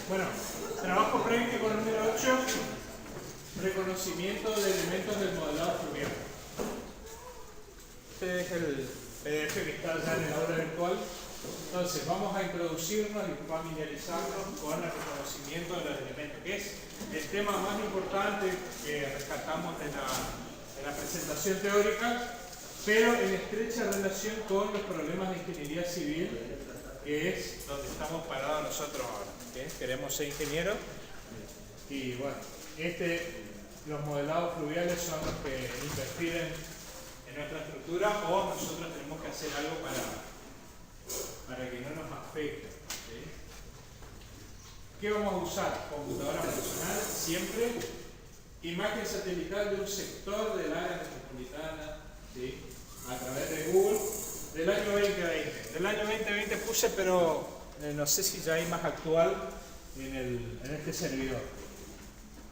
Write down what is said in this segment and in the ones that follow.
Bueno, trabajo práctico número 8, reconocimiento de elementos del modelado fluvial. Este es el PDF que está ya en el aula virtual. Entonces, vamos a introducirnos y familiarizarnos con el reconocimiento de los elementos, que es el tema más importante que rescatamos de la presentación teórica, pero en estrecha relación con los problemas de ingeniería civil, que es donde estamos parados nosotros ahora. ¿Okay? Queremos ser ingenieros y bueno, los modelados fluviales son los que interfieren en nuestra estructura o nosotros tenemos que hacer algo para que no nos afecte. ¿Sí? ¿Qué vamos a usar? Computadora personal, siempre. Imagen satelital de un sector del área metropolitana, ¿sí? A través de Google, del año 2020. Del año 2020 puse, pero no sé si ya hay más actual en este servidor.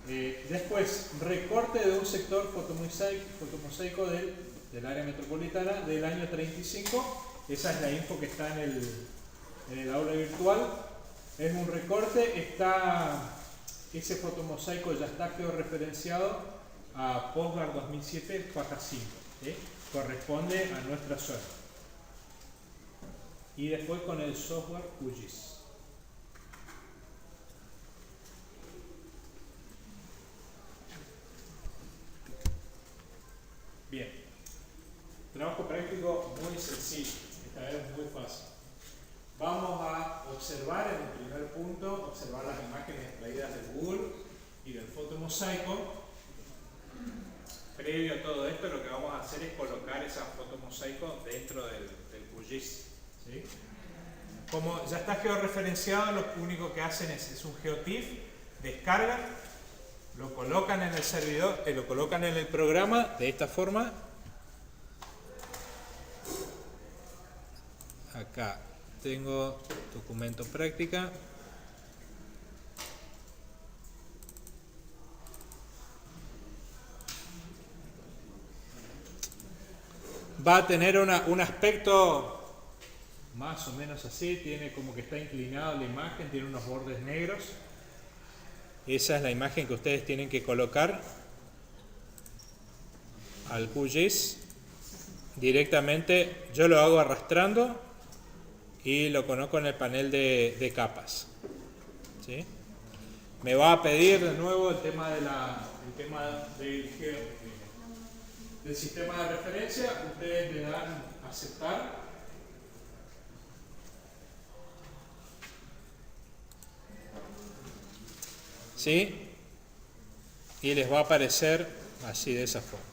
Después, recorte de un sector fotomosaico del área metropolitana del año 35. Esa es la info que está en el aula virtual. Es un recorte, ese fotomosaico ya está georreferenciado a Postguard 2007 Faja 5. ¿Sí? Corresponde a nuestra zona. Y después con el software QGIS. Bien. Trabajo práctico muy sencillo. Esta vez es muy fácil. Vamos a observar en el primer punto, observar las imágenes extraídas de Google y del fotomosaico. Previo a todo esto, lo que vamos a hacer es colocar esa fotomosaico dentro del QGIS. ¿Sí? Como ya está georreferenciado, lo único que hacen es un geotiff, descargan, lo colocan en el servidor, lo colocan en el programa de esta forma. Acá tengo documento práctica. Va a tener un aspecto más o menos así, tiene como que está inclinado la imagen, tiene unos bordes negros. Esa es la imagen que ustedes tienen que colocar al QGIS. Directamente yo lo hago arrastrando y lo coloco en el panel de capas. ¿Sí? Me va a pedir de nuevo el tema del sistema de referencia. Ustedes le dan aceptar. ¿Sí? Y les va a aparecer así, de esa forma.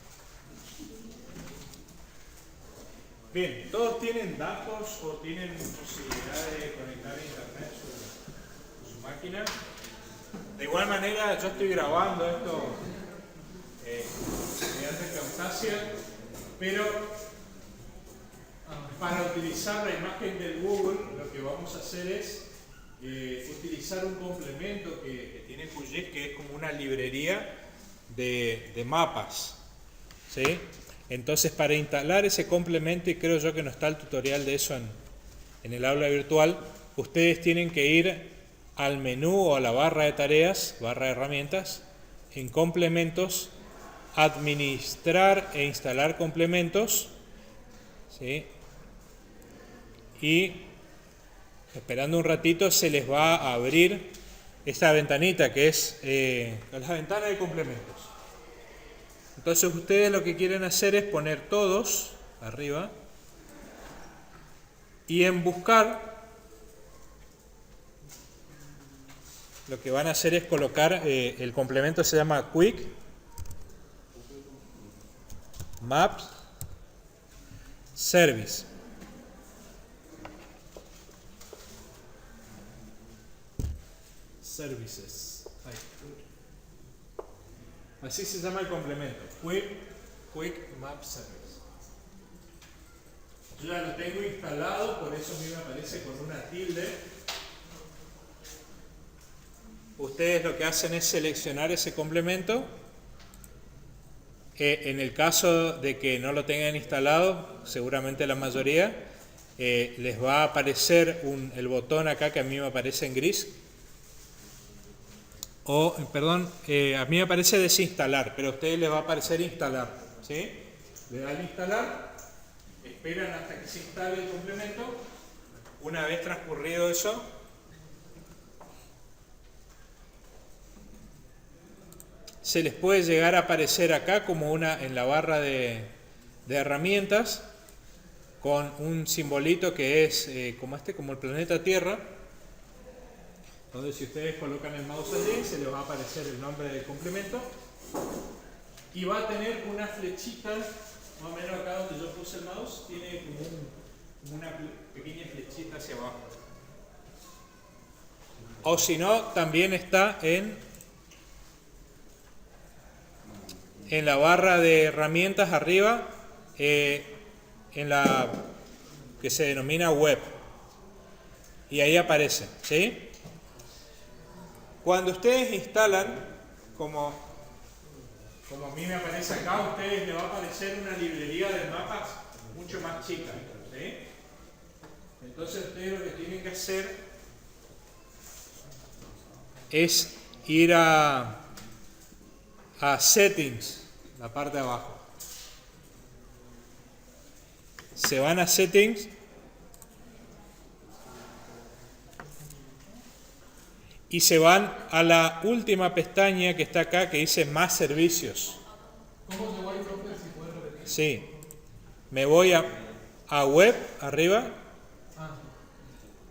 Bien, ¿todos tienen datos o tienen posibilidad de conectar a internet su máquina? De igual manera, yo estoy grabando esto mediante Camtasia, pero para utilizar la imagen del Google, lo que vamos a hacer es utilizar un complemento que tiene QGIS, que es como una librería de mapas. ¿Sí? Entonces, para instalar ese complemento, y creo yo que no está el tutorial de eso en el aula virtual, ustedes tienen que ir al menú o a la barra de tareas, barra de herramientas, en complementos, administrar e instalar complementos, ¿sí? Y esperando un ratito se les va a abrir esta ventanita que es la ventana de complementos. Entonces ustedes lo que quieren hacer es poner todos arriba y en buscar lo que van a hacer es colocar el complemento, se llama Quick Maps Service. Services. Ahí. Así se llama el complemento, Quick Map Service. Yo ya lo tengo instalado, por eso a mí me aparece con una tilde. Ustedes lo que hacen es seleccionar ese complemento. En el caso de que no lo tengan instalado, seguramente la mayoría, les va a aparecer el botón acá que a mí me aparece en gris, perdón, a mí me aparece desinstalar, pero a ustedes les va a aparecer instalar, ¿sí? Le dan instalar, esperan hasta que se instale el complemento. Una vez transcurrido eso, se les puede llegar a aparecer acá como en la barra de herramientas, con un simbolito que es como el planeta Tierra, donde si ustedes colocan el mouse allí, se les va a aparecer el nombre del complemento y va a tener una flechita, más o menos acá donde yo puse el mouse, tiene como una pequeña flechita hacia abajo. O si no, también está en la barra de herramientas arriba, en la que se denomina web, y ahí aparece, ¿sí? Cuando ustedes instalan, como a mí me aparece acá, a ustedes les va a aparecer una librería de mapas mucho más chica, ¿sí? Entonces ustedes lo que tienen que hacer es ir a Settings, la parte de abajo. Se van a Settings y se van a la última pestaña que está acá, que dice Más servicios. ¿Cómo se va a ir, profe? Si puede repetir. Sí. Me voy a Web, arriba.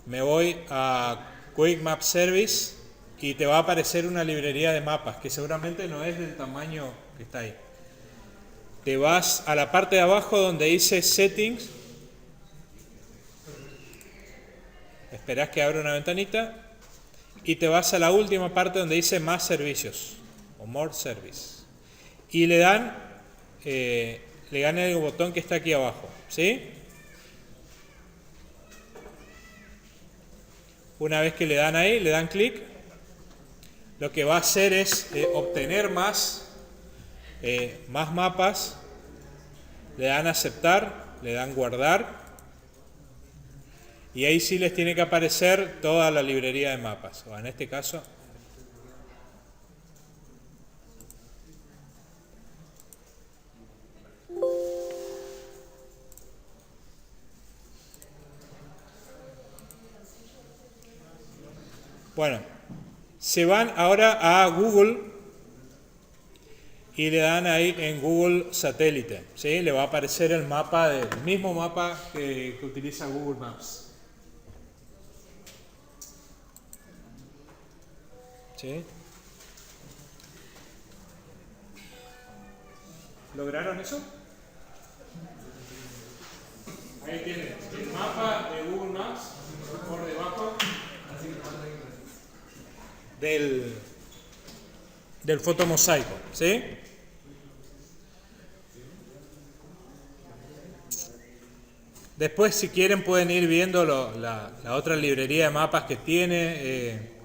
Me voy a Quick Map Service y te va a aparecer una librería de mapas que seguramente no es del tamaño que está ahí. Te vas a la parte de abajo donde dice Settings. Esperás que abra una ventanita. Y te vas a la última parte donde dice Más servicios o More Service. Y le dan el botón que está aquí abajo, ¿sí? Una vez que le dan ahí, le dan clic, lo que va a hacer es obtener más mapas. Le dan aceptar, le dan guardar. Y ahí sí les tiene que aparecer toda la librería de mapas. O en este caso, bueno, se van ahora a Google y le dan ahí en Google Satélite, ¿sí? Le va a aparecer el mismo mapa que utiliza Google Maps. ¿Sí? ¿Lograron eso? Ahí tienen el mapa de Google Maps por debajo del fotomosaico, ¿sí? Después, si quieren, pueden ir viendo la otra librería de mapas que tiene.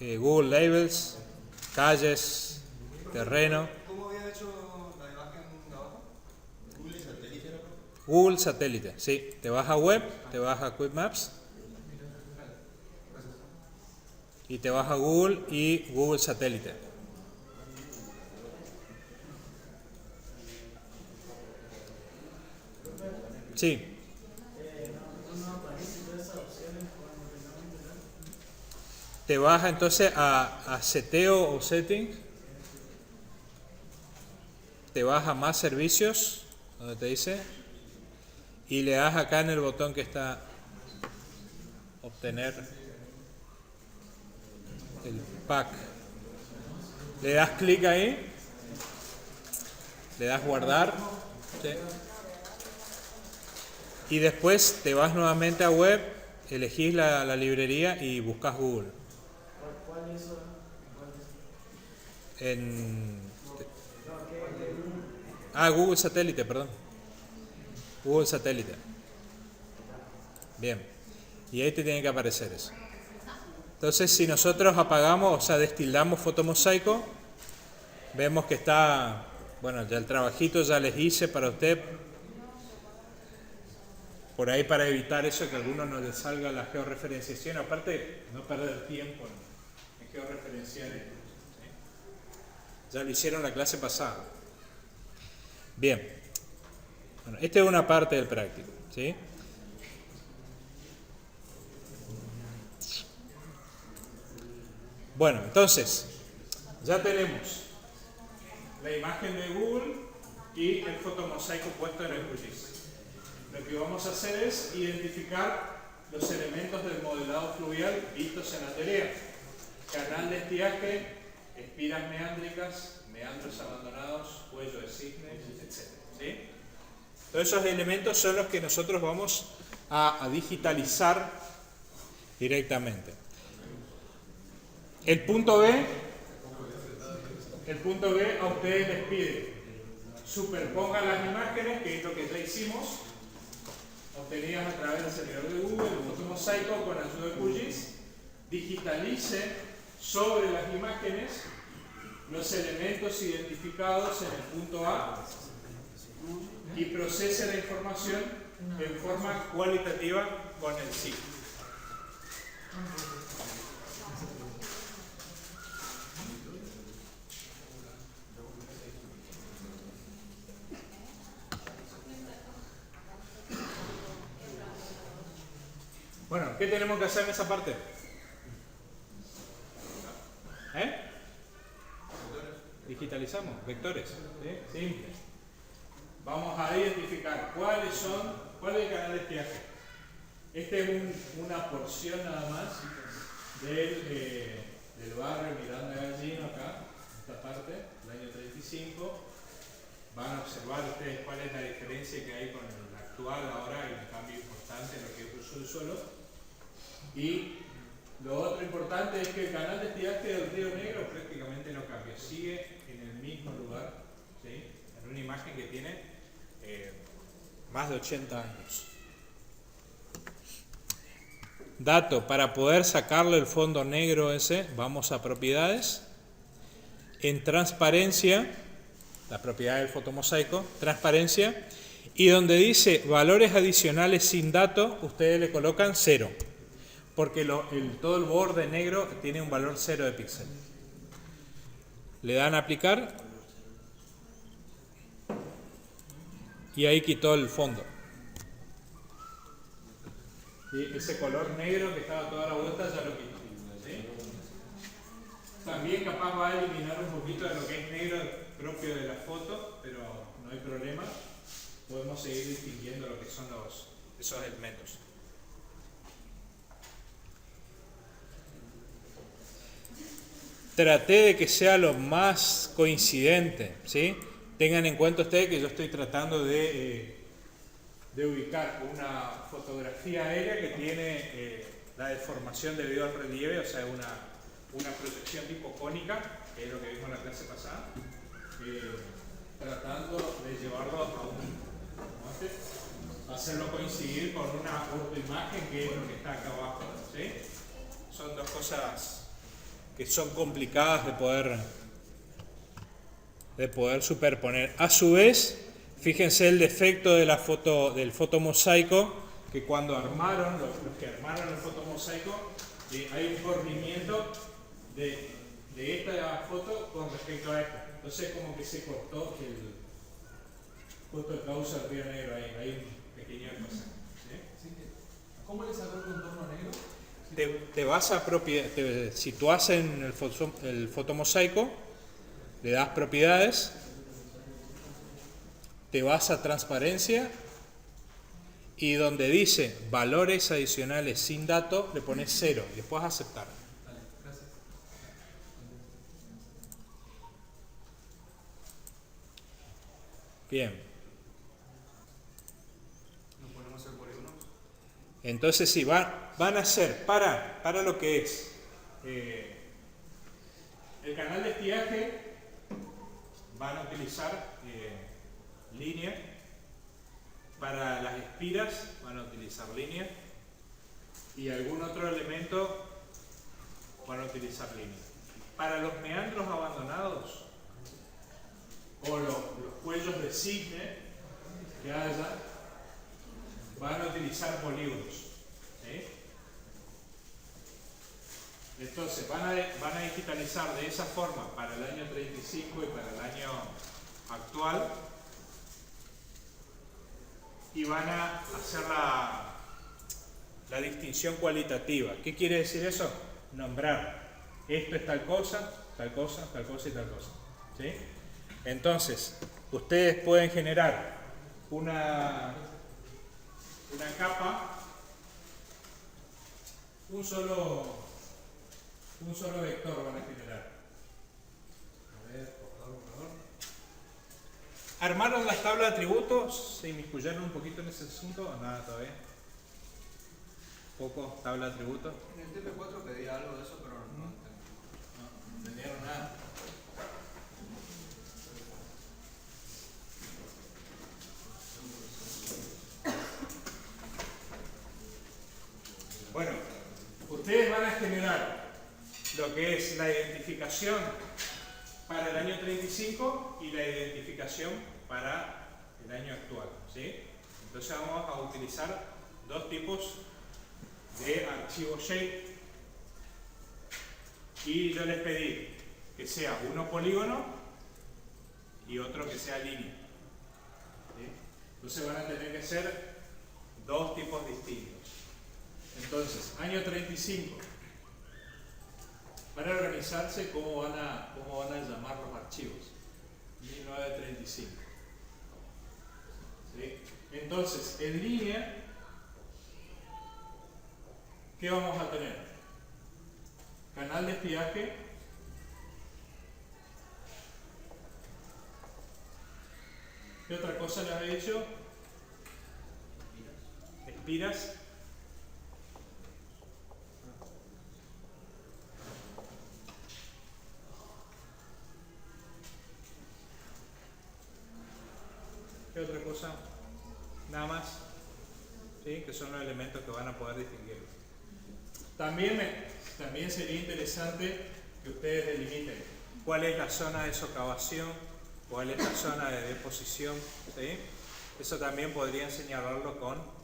Google Labels, calles, terreno. ¿Cómo había hecho la imagen de abajo? ¿Google Satélite era? Google Satélite, sí. Te vas a Web, te vas a Quick Maps y te vas a Google y Google Satélite. Sí. Te vas entonces a seteo o settings, te vas a más servicios, donde te dice, y le das acá en el botón que está obtener el pack. Le das clic ahí, le das guardar, ¿sí? Y después te vas nuevamente a web, elegís la librería y buscas Google. ¿Cuál es eso? Google Satélite, perdón. Google Satélite. Bien. Y ahí te tiene que aparecer eso. Entonces, si nosotros apagamos, o sea, destildamos fotomosaico, vemos que está, bueno, ya el trabajito ya les hice para usted. Por ahí para evitar eso, que a algunos no les salga la georreferenciación, aparte no perder tiempo georreferenciar esto. ¿Sí? Ya lo hicieron la clase pasada. Bien. Bueno, esta es una parte del práctico. ¿Sí? Bueno, entonces, ya tenemos la imagen de Google y el fotomosaico puesto en el QGIS. Lo que vamos a hacer es identificar los elementos del modelado fluvial vistos en la tarea. Canal de estiaje, espiras meándricas, meandros abandonados, cuello de cisne, etc. ¿Sí? Todos esos elementos son los que nosotros vamos a digitalizar directamente. El punto B a ustedes les pide superpongan las imágenes, que es lo que ya hicimos, obtenidas a través del servidor de Google, el fotomosaico con ayuda de QGIS, digitalice sobre las imágenes los elementos identificados en el punto A y procese la información en forma cualitativa con el SIG. Bueno, ¿qué tenemos que hacer en esa parte? Digitalizamos, vectores. ¿Sí? Simple. Vamos a identificar cuál es el canal de estiaje. Este es una porción nada más del barrio Miranda Gallino, acá, esta parte, del año 35. Van a observar ustedes cuál es la diferencia que hay con el actual. Ahora hay un cambio importante en lo que es uso del suelo. Y lo otro importante es que el canal de estiaje del Río Negro prácticamente no cambia, sigue en el mismo lugar, ¿sí? En una imagen que tiene más de 80 años. Dato, para poder sacarle el fondo negro ese, vamos a propiedades, en transparencia, la propiedad del fotomosaico, transparencia, y donde dice valores adicionales sin dato, ustedes le colocan 0. Porque todo el borde negro tiene un valor 0 de píxel. Le dan a aplicar y ahí quitó el fondo. Y ese color negro que estaba toda la vuelta ya lo quitó. ¿Sí? También capaz va a eliminar un poquito de lo que es negro propio de la foto, pero no hay problema. Podemos seguir distinguiendo lo que son esos elementos. Traté de que sea lo más coincidente, ¿sí? Tengan en cuenta ustedes que yo estoy tratando de ubicar una fotografía aérea que tiene la deformación debido al relieve, o sea, una proyección tipo cónica, que es lo que vimos en la clase pasada, tratando de llevarlo a hacerlo coincidir con una ortoimagen, que es lo que está acá abajo, ¿sí? Son dos cosas que son complicadas de poder superponer. A su vez, fíjense el defecto de del fotomosaico, que cuando armaron, los que armaron el fotomosaico, hay un corrimiento de esta foto con respecto a esta. Entonces como que se cortó el punto de causa del Río Negro ahí, hay un pequeño desfase. ¿Sí? ¿Cómo le sacó el contorno negro? Te vas a te situás en el fotomosaico, le das propiedades, te vas a transparencia y donde dice valores adicionales sin dato le pones 0 y después aceptar. Vale, gracias. Bien. ¿Nos ponemos a hacer polígonos? Entonces sí, van a ser para lo que es el canal de estiaje, van a utilizar línea. Para las espiras van a utilizar línea. Y algún otro elemento van a utilizar línea. Para los meandros abandonados o los cuellos de cisne que haya, van a utilizar polígonos. ¿Sí? Entonces van a digitalizar de esa forma para el año 35 y para el año actual, y van a hacer la distinción cualitativa. ¿Qué quiere decir eso? Nombrar. Esto es tal cosa, tal cosa, tal cosa y tal cosa. ¿Sí? Entonces, ustedes pueden generar una capa, un solo vector van a generar. A ver, por favor. ¿Armaron las tablas de atributos? ¿Se inmiscuyeron un poquito en ese asunto o nada todavía? ¿Poco tabla de atributos? En el TP4 pedía algo de eso, pero no entendieron nada. Bueno, ustedes van a generar lo que es la identificación para el año 35 y la identificación para el año actual, ¿sí? Entonces vamos a utilizar dos tipos de archivos shape, y yo les pedí que sea uno polígono y otro que sea línea, ¿sí? Entonces van a tener que ser dos tipos distintos. Entonces, año 35. Para organizarse, ¿cómo van a llamar los archivos? 1935. ¿Sí? Entonces, en línea, ¿qué vamos a tener? Canal de espiaje. ¿Qué otra cosa les había dicho? Espiras. ¿Qué otra cosa? Nada más. ¿Sí? Que son los elementos que van a poder distinguirlo. También sería interesante que ustedes delimiten cuál es la zona de socavación, cuál es la zona de deposición. ¿Sí? Eso también podrían señalarlo con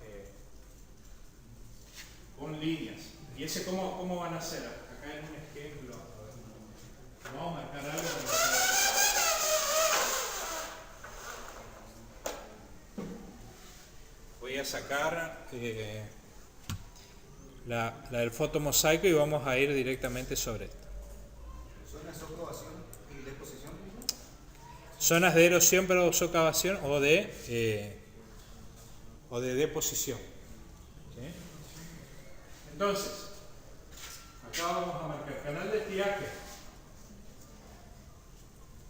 líneas. ¿Y ese cómo van a hacer? Acá en un ejemplo. Vamos a marcar algo. Voy a sacar la del fotomosaico y vamos a ir directamente sobre esto. ¿Zonas de socavación y deposición? Zonas de erosión, pero socavación o de deposición. ¿Sí? Entonces, acá vamos a marcar canal de estiaje.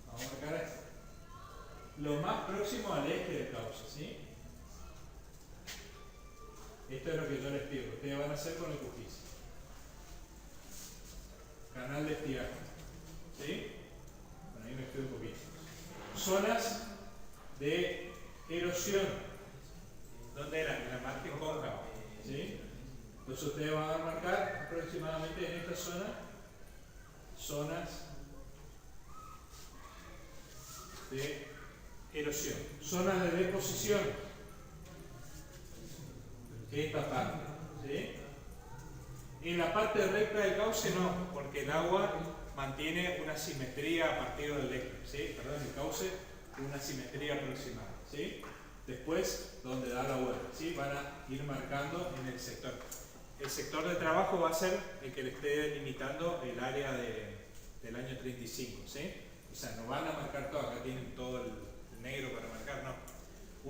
Vamos a marcar esto. Lo más próximo al eje del cauce, ¿sí? Esto es lo que yo les pido. Ustedes van a hacer con el cujizo. Canal de estiaje. ¿Sí? Bueno, ahí me quedo un poquito. Zonas de erosión. ¿Dónde eran? En la margen cóncava. ¿Sí? Entonces ustedes van a marcar aproximadamente en esta zona zonas de erosión. Zonas de deposición. Esta parte. ¿Sí? En la parte recta del cauce no, porque el agua mantiene una simetría a partir del eje. ¿Sí? Perdón, el cauce tiene una simetría aproximada. ¿Sí? Después, donde da la vuelta. ¿Sí? Van a ir marcando en el sector. El sector de trabajo va a ser el que le esté delimitando el área del año 35. ¿Sí? O sea, no van a marcar todo, acá tienen todo el negro para marcar, no.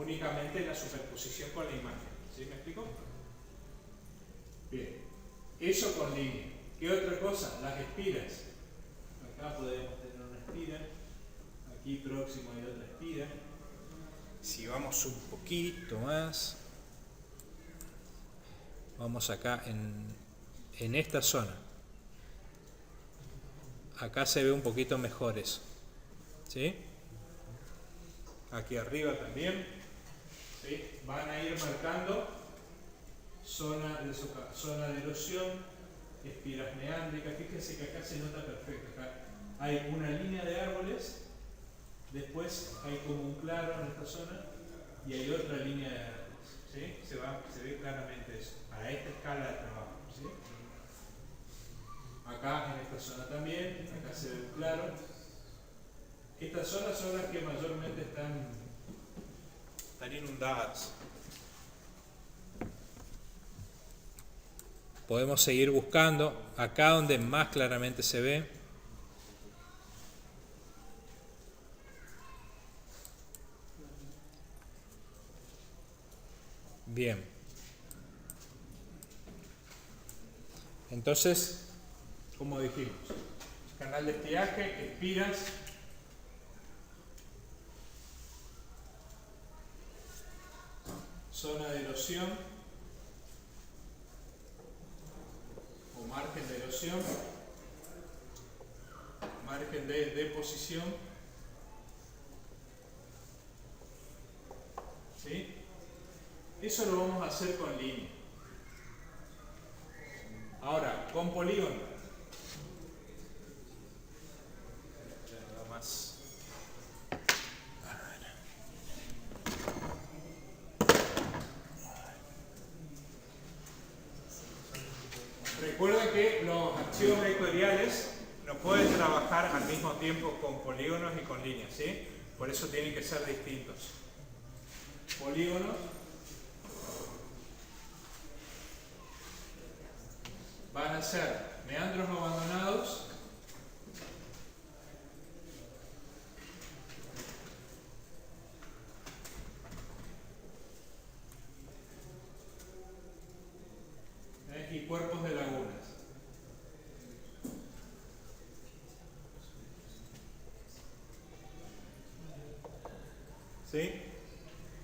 Únicamente la superposición con la imagen. ¿Sí? ¿Me explico? Bien. Eso con línea. ¿Qué otra cosa? Las espiras. Acá podemos tener una espira. Aquí próximo hay otra espira. Si vamos un poquito más, vamos acá en esta zona. Acá se ve un poquito mejor eso. ¿Sí? Aquí arriba también. ¿Sí? Van a ir marcando zona de erosión, espiras meándricas. Fíjense que acá se nota perfecto. Acá hay una línea de árboles, después hay como un claro en esta zona y hay otra línea de árboles. ¿Sí? Se ve claramente eso, para esta escala de trabajo. ¿Sí? Acá zona también, acá se ve claro. Estas zonas son las que mayormente están inundadas. Podemos seguir buscando acá donde más claramente se ve. Bien. Entonces, como dijimos, canal de estiaje, espiras, zona de erosión o margen de erosión, margen de deposición, ¿sí? Eso lo vamos a hacer con línea. Ahora, con polígono. Nada más. Recuerda que los archivos vectoriales no pueden trabajar al mismo tiempo con polígonos y con líneas, ¿sí? Por eso tienen que ser distintos. Polígonos van a ser meandros abandonados y cuerpos de lagunas. ¿Sí?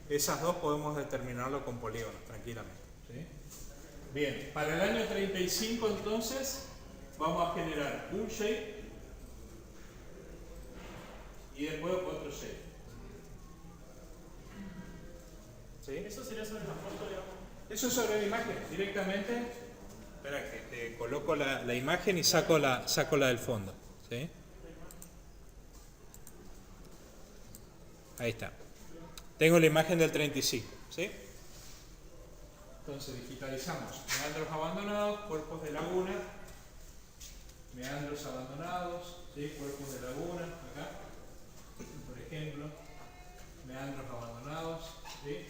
Esas dos podemos determinarlo con polígonos tranquilamente. ¿Sí? Bien, para el año 35 entonces vamos a generar un shape y después otro shape. ¿Sí? ¿Eso sería sobre la foto, digamos? Eso es sobre la imagen, directamente. Espera que te coloco la imagen y saco la del fondo. ¿Sí? Ahí está. Tengo la imagen del 35. ¿Sí? Entonces digitalizamos meandros abandonados, cuerpos de laguna, meandros abandonados, ¿sí? Cuerpos de laguna, acá, por ejemplo, meandros abandonados, ¿sí?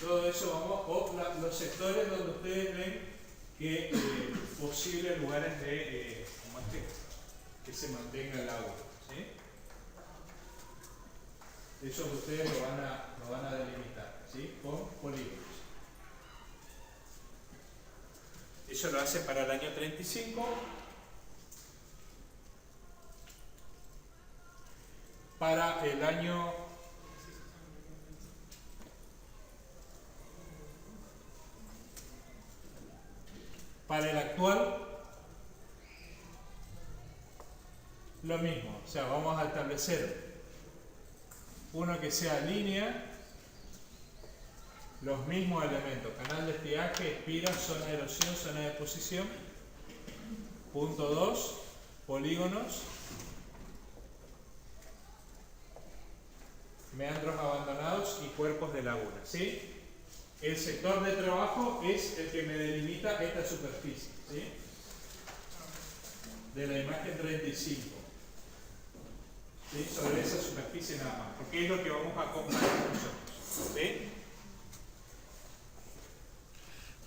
Todo eso vamos, o los sectores donde ustedes ven que posibles lugares de que se mantenga el agua, ¿sí? Eso que ustedes lo van a delimitar, ¿sí? Con polígonos. Eso lo hace para el año 35. Para el año para el actual lo mismo, o sea, vamos a establecer uno que sea línea, los mismos elementos, canal de estiaje, espira, zona de erosión, zona de deposición. Punto 2, polígonos, meandros abandonados y cuerpos de laguna, ¿sí? El sector de trabajo es el que me delimita esta superficie, ¿sí? De la imagen 35. ¿Sí? Sobre esa superficie nada más, porque es lo que vamos a comparar nosotros, ¿sí?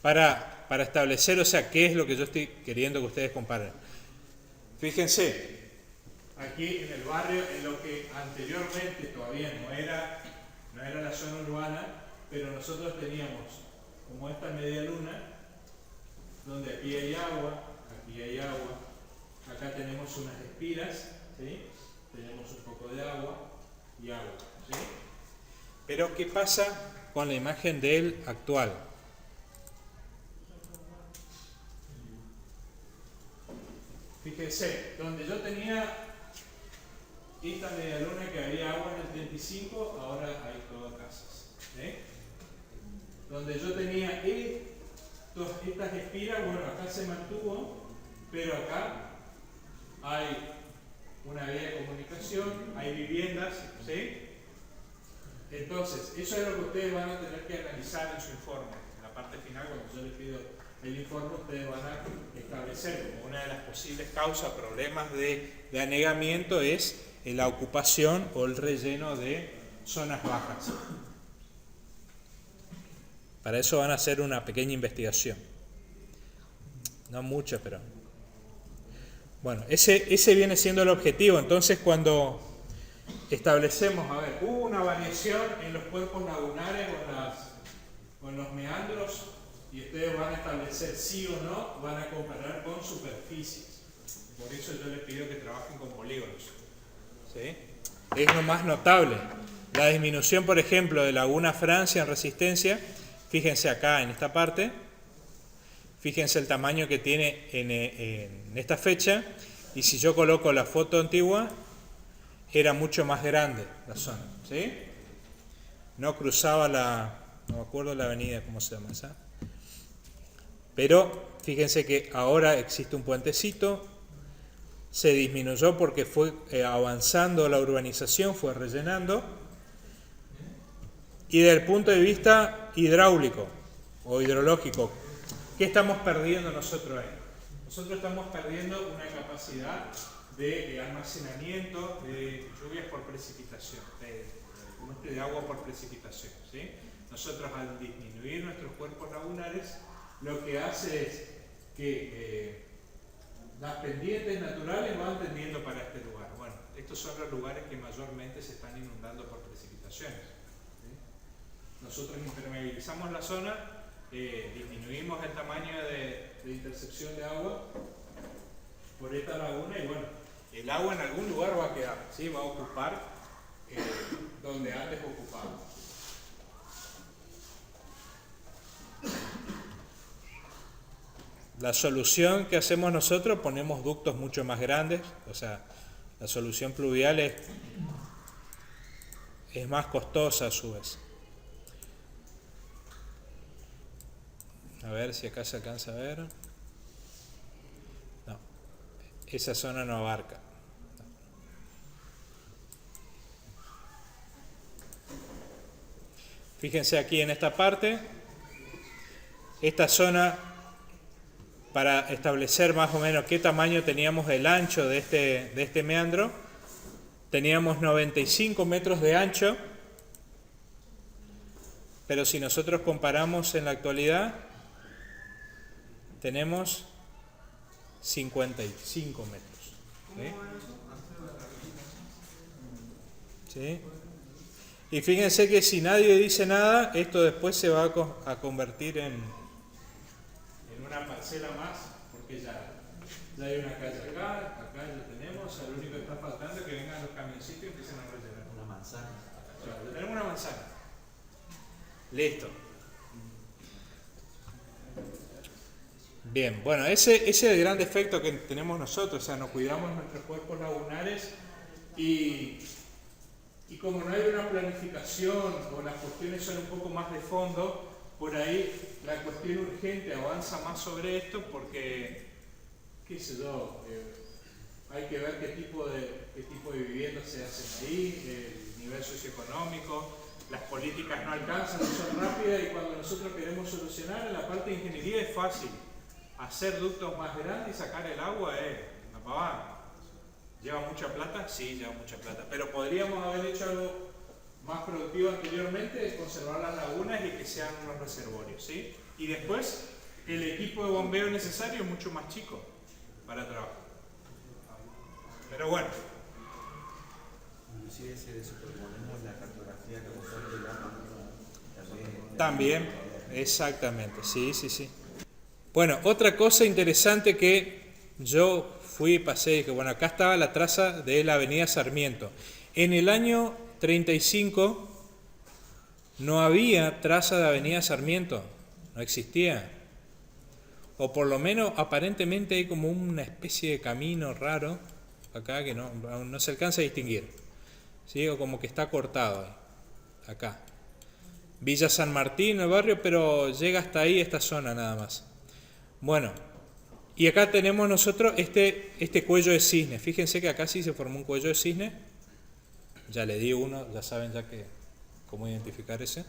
Para establecer, o sea, qué es lo que yo estoy queriendo que ustedes comparen. Fíjense, aquí en el barrio, en lo que anteriormente todavía no era la zona urbana, pero nosotros teníamos como esta media luna, donde aquí hay agua, acá tenemos unas espiras, ¿sí? Tenemos un poco de agua y agua, ¿sí? Pero ¿qué pasa con la imagen del actual? Fíjense, donde yo tenía esta media luna que había agua en el 35, ahora hay todas casas, ¿sí? Donde yo tenía estas espiras, bueno, acá se mantuvo, pero acá hay una vía de comunicación, hay viviendas, ¿sí? Entonces, eso es lo que ustedes van a tener que analizar en su informe, en la parte final, cuando yo les pido el informe ustedes van a establecer como una de las posibles causas, problemas de anegamiento es la ocupación o el relleno de zonas bajas. Para eso van a hacer una pequeña investigación. No mucho, pero... Bueno, ese viene siendo el objetivo. Entonces, cuando establecemos, a ver, hubo una variación en los cuerpos lagunares o en los meandros, y ustedes van a establecer sí o no, van a comparar con superficies. Por eso yo les pido que trabajen con polígonos. ¿Sí? Es lo más notable. La disminución, por ejemplo, de Laguna Francia en resistencia, fíjense acá en esta parte, fíjense el tamaño que tiene en esta fecha, y si yo coloco la foto antigua, era mucho más grande la zona, ¿sí? No cruzaba no me acuerdo la avenida, ¿cómo se llama esa? Pero fíjense que ahora existe un puentecito, se disminuyó porque fue avanzando la urbanización, fue rellenando, y desde el punto de vista hidráulico o hidrológico, ¿qué estamos perdiendo nosotros ahí? Nosotros estamos perdiendo una capacidad de almacenamiento de lluvias por precipitación, de agua por precipitación, ¿sí? Nosotros al disminuir nuestros cuerpos lagunares, lo que hace es que las pendientes naturales van tendiendo para este lugar. Bueno, estos son los lugares que mayormente se están inundando por precipitaciones, ¿sí? Nosotros impermeabilizamos la zona, disminuimos el tamaño de intercepción de agua por esta laguna y bueno, el agua en algún lugar va a quedar, ¿sí? Va a ocupar donde antes ocupaba. La solución que hacemos nosotros, ponemos ductos mucho más grandes, o sea, la solución pluvial es más costosa a su vez. A ver si acá se alcanza a ver. No, esa zona no abarca. Fíjense aquí en esta parte, esta zona, para establecer más o menos qué tamaño teníamos el ancho de este meandro, teníamos 95 metros de ancho, pero si nosotros comparamos en la actualidad, tenemos 55 metros. ¿Sí? ¿Sí? Y fíjense que si nadie dice nada, esto después se va a convertir en una parcela más, porque ya hay una calle acá ya tenemos, o sea, lo único que está faltando es que vengan los camioncitos y empiecen a rellenar. Una manzana. O sea, ya tenemos una manzana. Listo. Bien, bueno, ese es el gran defecto que tenemos nosotros, o sea, no cuidamos nuestros cuerpos lagunares y como no hay una planificación o las cuestiones son un poco más de fondo, por ahí la cuestión urgente avanza más sobre esto porque, qué sé yo, hay que ver qué tipo de viviendas se hacen ahí, el nivel socioeconómico, las políticas no alcanzan, no son rápidas y cuando nosotros queremos solucionar en la parte de ingeniería es fácil. Hacer ductos más grandes y sacar el agua es una pavada. ¿Lleva mucha plata? Sí, lleva mucha plata. Pero podríamos haber hecho algo más productivo anteriormente, conservar las lagunas y que sean unos reservorios, ¿sí? Y después, el equipo de bombeo necesario es mucho más chico para trabajar. Pero bueno. Inclusive si le superponemos la cartografía que mostró el programa, También, exactamente, sí. Bueno, otra cosa interesante que yo fui y pasé, que bueno, acá estaba la traza de la avenida Sarmiento. En el año 35 no había traza de avenida Sarmiento, no existía. O por lo menos aparentemente hay como una especie de camino raro acá que no se alcanza a distinguir, ¿sí? O como que está cortado ahí, acá. Villa San Martín, el barrio, pero llega hasta ahí esta zona nada más. Bueno, y acá tenemos nosotros este cuello de cisne. Fíjense que acá sí se formó un cuello de cisne. Ya le di uno, ya saben cómo identificar ese.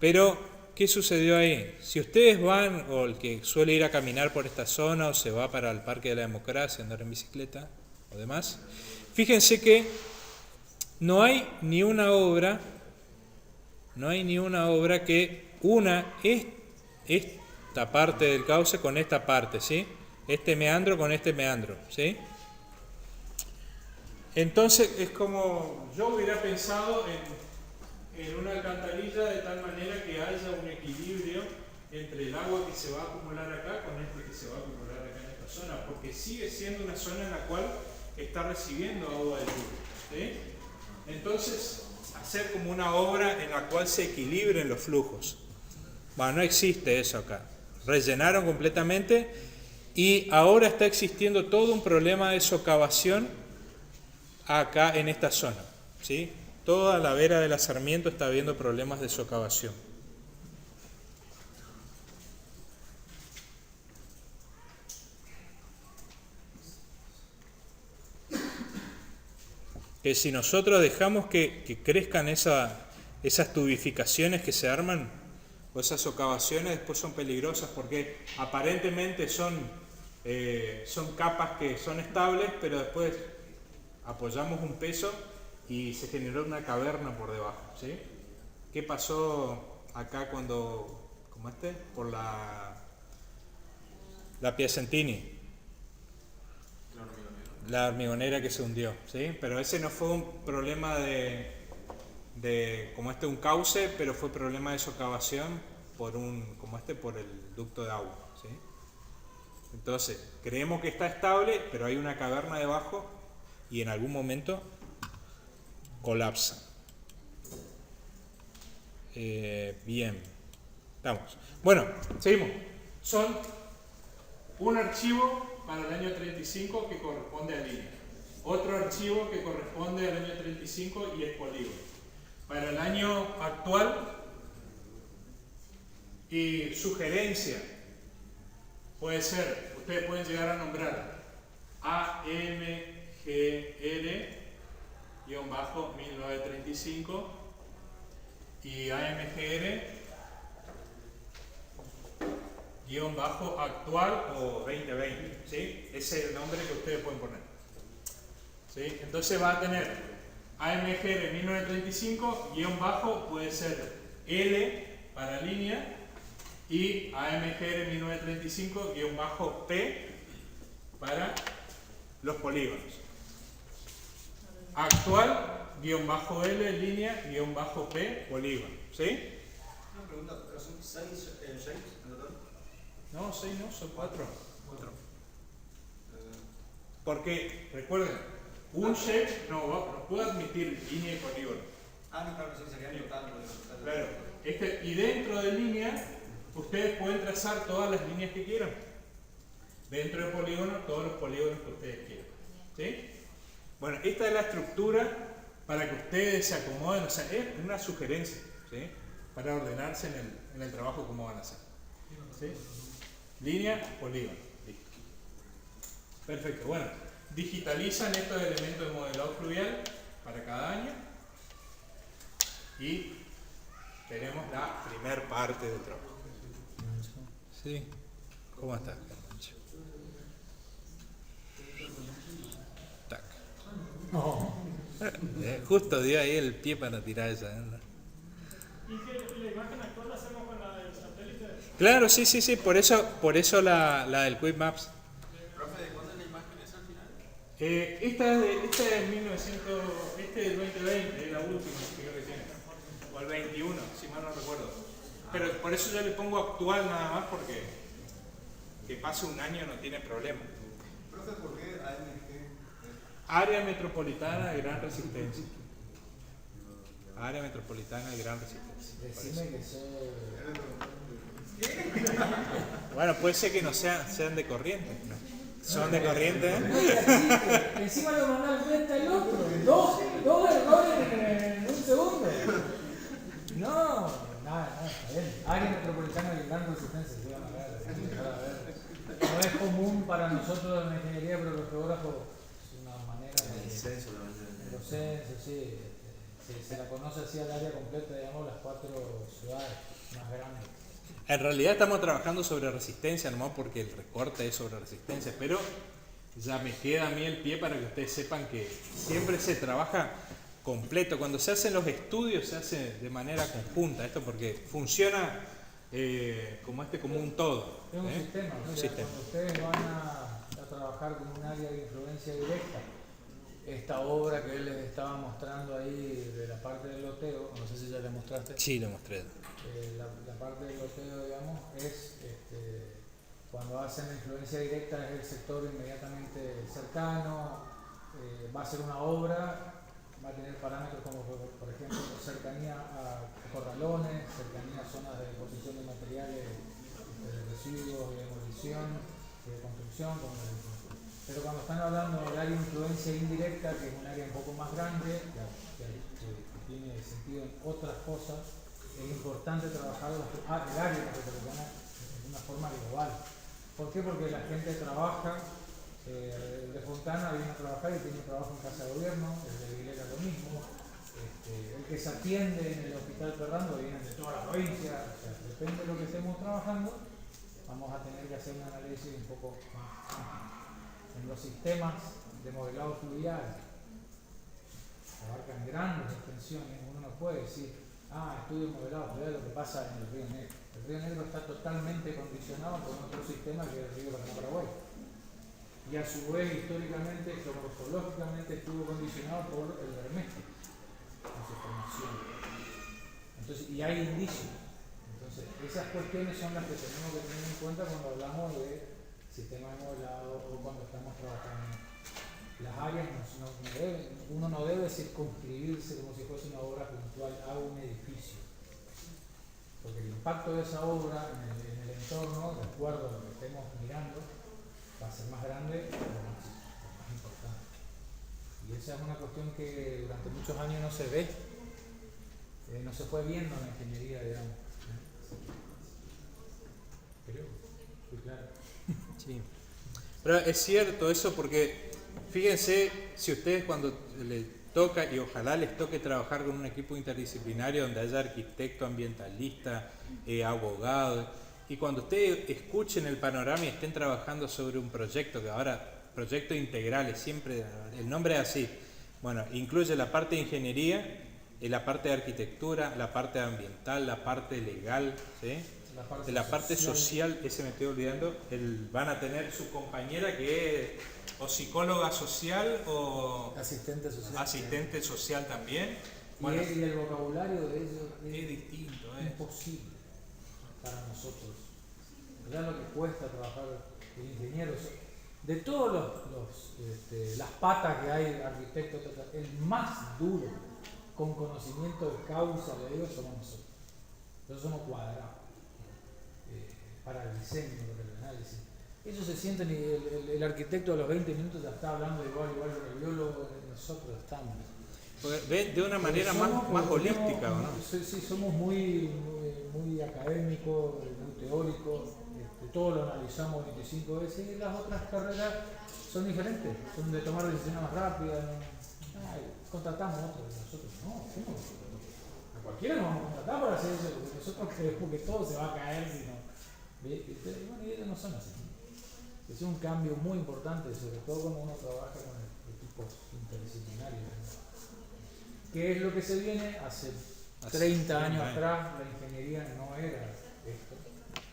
Pero ¿qué sucedió ahí? Si ustedes van, o el que suele ir a caminar por esta zona, o se va para el Parque de la Democracia, andar en bicicleta o demás, fíjense que no hay ni una obra que una esta parte del cauce con esta parte, ¿sí? Este meandro con este meandro, ¿sí? Entonces es como yo hubiera pensado en una alcantarilla de tal manera que haya un equilibrio entre el agua que se va a acumular acá con este que se va a acumular acá en esta zona, porque sigue siendo una zona en la cual está recibiendo agua de lluvia, ¿sí? Entonces, hacer como una obra en la cual se equilibren los flujos. Bueno, no existe eso acá. Rellenaron completamente y ahora está existiendo todo un problema de socavación acá en esta zona, ¿sí? Toda la vera de la Sarmiento está habiendo problemas de socavación. Que si nosotros dejamos que crezcan esas tubificaciones que se arman, o esas socavaciones, después son peligrosas porque aparentemente son capas que son estables, pero después apoyamos un peso y se generó una caverna por debajo, ¿sí? ¿Qué pasó acá por la Piacentini? La hormigonera que se hundió, ¿sí? Pero ese no fue un problema un cauce, pero fue problema de socavación por el ducto de agua, ¿sí? Entonces, creemos que está estable, pero hay una caverna debajo y en algún momento colapsa. Bien, vamos. Bueno, seguimos. Son un archivo para el año 35 que corresponde a línea. Otro archivo que corresponde al año 35 y es polígono. Para el año actual, y sugerencia, puede ser, ustedes pueden llegar a nombrar AMGR-1935 y AMGR-actual o 2020, ¿sí? Ese es el nombre que ustedes pueden poner, ¿sí? Entonces va a tener AMGR 1935 puede ser L para línea y AMGR 1935 P para los polígonos. Actual L línea P polígono, ¿sí? Una pregunta, ¿pero son 6 shapes en total? No, 6 no, son 4. Porque, recuerden, un shape no puede admitir línea y polígono. No, claro, sí, sería en total. Claro, y dentro de línea, ustedes pueden trazar todas las líneas que quieran. Dentro de polígono, todos los polígonos que ustedes quieran, ¿sí? Bueno, esta es la estructura para que ustedes se acomoden, o sea, es una sugerencia, ¿sí? Para ordenarse en el trabajo cómo van a hacer, ¿sí? Línea, polígono, listo. Perfecto, bueno, digitalizan estos elementos de modelado fluvial para cada año y tenemos la primer parte del trabajo. ¿Sí? ¿Cómo estás, Carmancho? Tac. Justo dio ahí el pie para tirar esa. ¿Y que la imagen actual la hacemos con la del satélite? Claro, sí, por eso la del Quick Maps. Profe, ¿de cuándo es la imagen esa al final? Esta es 1900, este es el 2020, es la última creo que tiene. O el 21, si mal no recuerdo. Pero por eso yo le pongo actual nada más porque que pase un año no tiene problema. Profe, ¿por qué AMG? Área metropolitana de gran resistencia. Área metropolitana de gran resistencia. Decime que soy... Bueno, puede ser que no sean de corriente. ¿No? Son de corriente. Encima lo mandó al frente al otro. Dos errores en un segundo. No, nada, está bien. Área metropolitana de gran resistencia, sí, van a ver. No es común para nosotros en la ingeniería, pero los geógrafos es una manera de censo, sí. Se la conoce así al área completa, digamos, las 4 ciudades. más grande. En realidad estamos trabajando sobre resistencia, nomás porque el recorte es sobre resistencia, pero ya me queda a mí el pie para que ustedes sepan que siempre se trabaja completo. Cuando se hacen los estudios se hace de manera conjunta, esto porque funciona como un todo. Es un sistema, o sea, cuando ustedes van a trabajar con un área de influencia directa, esta obra que él les estaba mostrando ahí de la parte del loteo, no sé si ya le mostraste. Sí, lo mostré. La parte del loteo, digamos, es cuando hacen la influencia directa es el sector inmediatamente cercano, va a ser una obra, va a tener parámetros como por ejemplo cercanía a corralones, cercanía a zonas de deposición de materiales, de residuos, de demolición, de construcción, pero cuando están hablando del área de influencia indirecta, que es un área un poco más grande, que tiene sentido en otras cosas, es importante trabajar el área metropolitana de una forma global. ¿Por qué? Porque la gente trabaja, de Fontana viene a trabajar y tiene trabajo en Casa de Gobierno, el de Aguilera lo mismo, el que se atiende en el Hospital Ferrando viene de toda la provincia, o sea, depende de lo que estemos trabajando, vamos a tener que hacer un análisis un poco más en los sistemas de modelado fluvial, abarcan grandes extensiones, uno no puede decir, estudio modelado fluvial, lo que pasa en el Río Negro. El Río Negro está totalmente condicionado por otro sistema que es el río Paraná-Paraguay. Y a su vez, históricamente, geomorfológicamente, estuvo condicionado por el Bermejo en su formación. Entonces, y hay indicios. Entonces, esas cuestiones son las que tenemos que tener en cuenta cuando hablamos de sistemas de modelado o cuando estamos trabajando. Las áreas uno no debe circunscribirse como si fuese una obra puntual a un edificio. Porque el impacto de esa obra en el entorno, de acuerdo a lo que estemos mirando, va a ser más grande o más importante. Y esa es una cuestión que durante muchos años no se ve, no se fue viendo en la ingeniería, digamos. Creo, fui claro. Sí. Pero es cierto eso porque, fíjense, si ustedes cuando les toca, y ojalá les toque trabajar con un equipo interdisciplinario donde haya arquitecto, ambientalista, abogado, y cuando ustedes escuchen el panorama y estén trabajando sobre un proyecto, que ahora, proyectos integrales, siempre, el nombre es así, bueno, incluye la parte de ingeniería, la parte de arquitectura, la parte ambiental, la parte legal, ¿sí? La parte social, ese me estoy olvidando, van a tener su compañera que es o psicóloga social o asistente social también. Bueno, Y el vocabulario de ellos es distinto, imposible para nosotros. Ya lo que cuesta trabajar el ingeniero, de todos las patas que hay, arquitectos, el más duro, con conocimiento de causa de ellos, somos nosotros. Nosotros somos cuadrados. Para el diseño, para el análisis. Ellos se sienten y el arquitecto a los 20 minutos ya está hablando igual que el biólogo, nosotros estamos. Ven de una manera más holística, ¿no? Sí, somos muy académicos, muy teóricos, todo lo analizamos 25 veces y las otras carreras son diferentes, son de tomar decisiones más rápidas, contratamos a otros, nosotros no, a cualquiera nos vamos a contratar para hacer eso, porque nosotros creemos que todo se va a caer si no. Y ellos no son así. Es un cambio muy importante, sobre todo cuando uno trabaja con equipos interdisciplinarios. ¿Qué es lo que se viene? Hace 30 años atrás la ingeniería no era esto.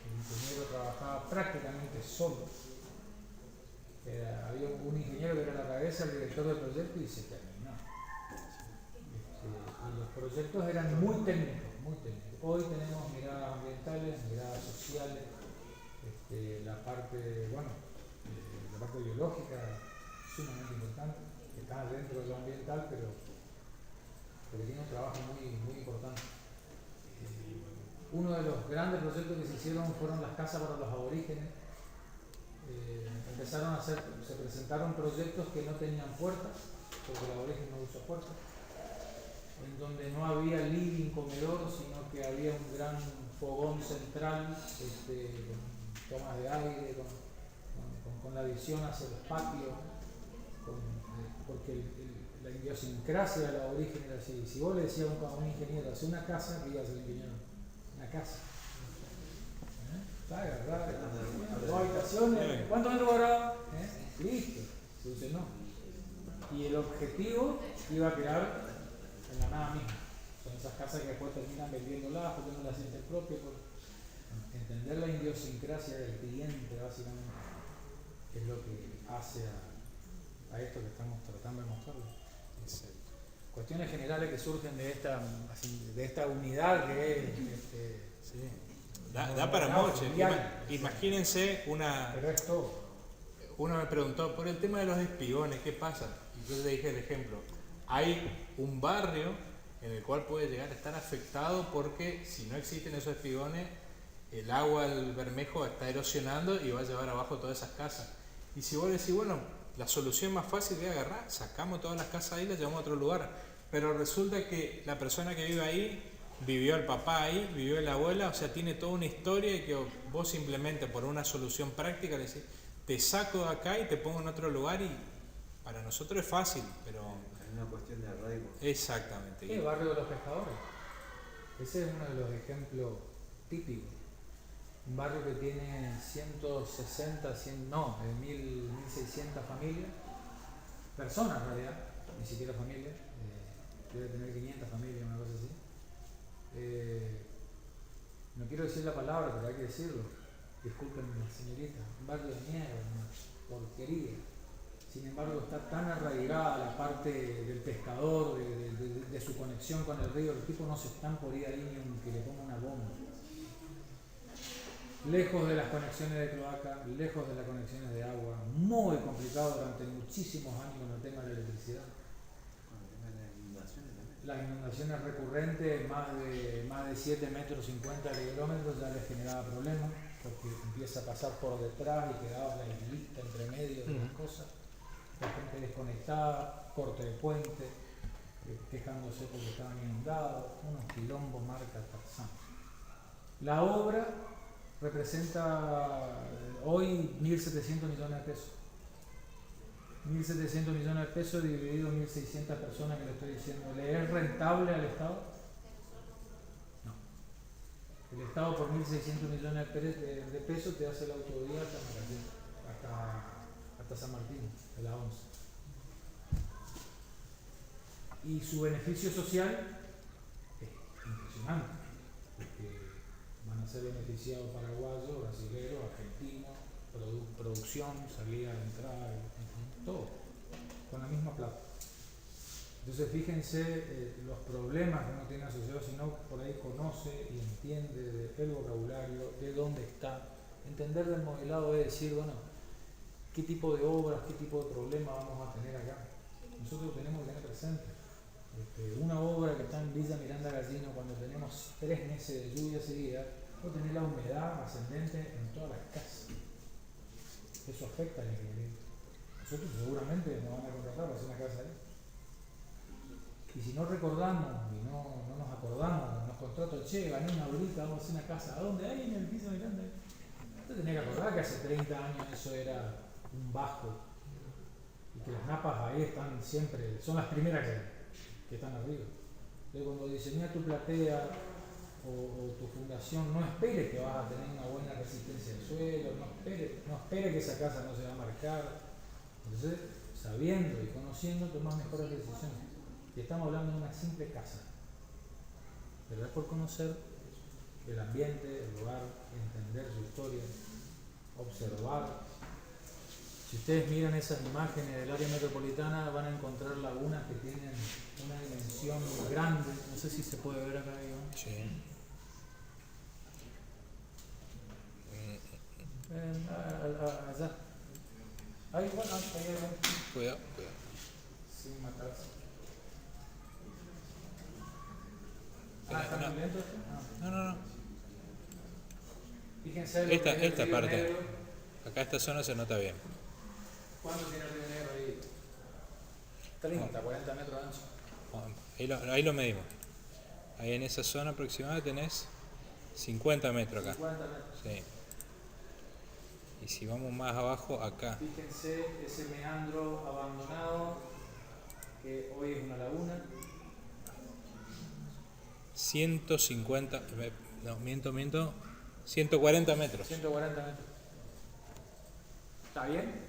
El ingeniero trabajaba prácticamente solo. Había un ingeniero que era la cabeza, el director del proyecto y se terminó. Y los proyectos eran muy técnicos. Hoy tenemos miradas ambientales, miradas sociales, la parte biológica sumamente importante, que está dentro de lo ambiental, pero tiene un trabajo muy importante. Uno de los grandes proyectos que se hicieron fueron las casas para los aborígenes. Se presentaron proyectos que no tenían puertas, porque el aborigen no usa puertas, en donde no había living, comedor, sino que había un gran fogón central, con tomas de aire, con la visión hacia los patios, porque la idiosincrasia del aborigen era así. Si vos le decías a un ingeniero, hace una casa, ¿qué iba a hacer el ingeniero? una casa. Está agarrada, dos habitaciones, ¿cuántos metros cuadrados? Listo, solucionó. Y el objetivo iba a quedar en la nada misma. Son esas casas que después terminan vendiéndolas porque no las sienten propias. Entender la idiosincrasia del cliente, básicamente, es lo que hace a esto que estamos tratando de mostrarles. Cuestiones generales que surgen de esta unidad que es. Sí. Da para mucho. Imagínense una. Pero es todo. Uno me preguntó por el tema de los espigones, ¿qué pasa? Y yo le dije el ejemplo. Hay un barrio en el cual puede llegar a estar afectado porque si no existen esos espigones, el agua del Bermejo está erosionando y va a llevar abajo todas esas casas. Y si vos decís, bueno, la solución más fácil es agarrar, sacamos todas las casas ahí y las llevamos a otro lugar. Pero resulta que la persona que vive ahí, vivió el papá ahí, vivió la abuela, o sea, tiene toda una historia y que vos simplemente por una solución práctica le decís, te saco de acá y te pongo en otro lugar y para nosotros es fácil, pero... Es una cuestión de arraigo. Exactamente. El barrio de los pescadores. Ese es uno de los ejemplos típicos. Un barrio que tiene 160, 1600 familias, personas en realidad, ni siquiera familias, debe tener 500 familias, una cosa así. No quiero decir la palabra, pero hay que decirlo. Discúlpenme, señorita, un barrio de mierda, una porquería. Sin embargo, está tan arraigada la parte del pescador, de su conexión con el río, los tipos no se están por ir ahí ni aunque le ponga una bomba. Lejos de las conexiones de cloaca, lejos de las conexiones de agua, muy complicado durante muchísimos años con el tema de la electricidad. Las inundaciones recurrentes, más de 7 metros 50 kilómetros, ya les generaba problemas, porque empieza a pasar por detrás y quedaba la islita entre medio de las cosas. La gente desconectada, corte de puente, quejándose porque estaban inundados, unos quilombos marca Tarzán. La obra representa hoy 1.700 millones de pesos. 1.700 millones de pesos dividido en 1.600 personas que le estoy diciendo. ¿Le es rentable al Estado? No. El Estado por 1.600 millones de pesos te hace la autovía hasta San Martín, de la 11. Y su beneficio social es impresionante, porque van a ser beneficiados paraguayos, brasileños, argentinos, producción, salida, entrada, todo, con la misma plata. Entonces fíjense los problemas que uno tiene asociados, si no por ahí conoce y entiende el vocabulario, de dónde está. Entender del modelado es decir, bueno, qué tipo de obras, qué tipo de problemas vamos a tener acá. Nosotros tenemos que tener presente una obra que está en Villa Miranda Gallino, cuando tenemos 3 meses de lluvia seguida, va a tener la humedad ascendente en todas las casas. Eso afecta al ingrediente. Nosotros seguramente nos van a contratar para hacer una casa ahí. Y si no recordamos y no nos acordamos, nos contratan, che, gané una horita, vamos a hacer una casa. ¿A dónde? Ahí en el Villa Miranda. Usted tenía que acordar que hace 30 años eso era un bajo. Y que las napas ahí están siempre, son las primeras que están arriba. Entonces cuando diseñas tu platea o tu fundación, no esperes que vas a tener una buena resistencia al suelo, no espere que esa casa no se va a marcar. Entonces, sabiendo y conociendo, tomas mejores decisiones. Y estamos hablando de una simple casa, pero es por conocer el ambiente, el lugar, entender su historia, observar. Si ustedes miran esas imágenes del área metropolitana, van a encontrar lagunas que tienen una dimensión grande. No sé si se puede ver acá, Iván. Sí. Allá. Ahí, bueno, ahí. Cuidado. Sin matarse. ¿Está muy lento esto? No. Fíjense lo que es el Esta Río parte. Negro. Acá esta zona se nota bien. ¿Cuánto tiene el Río Negro ahí? 30, 40 metros de ancho. Ahí lo medimos. Ahí en esa zona aproximada tenés 50 metros acá. 50 metros. Sí. Y si vamos más abajo, acá. Fíjense ese meandro abandonado que hoy es una laguna. 150, No, miento. 140 metros. 140 metros. ¿Está bien?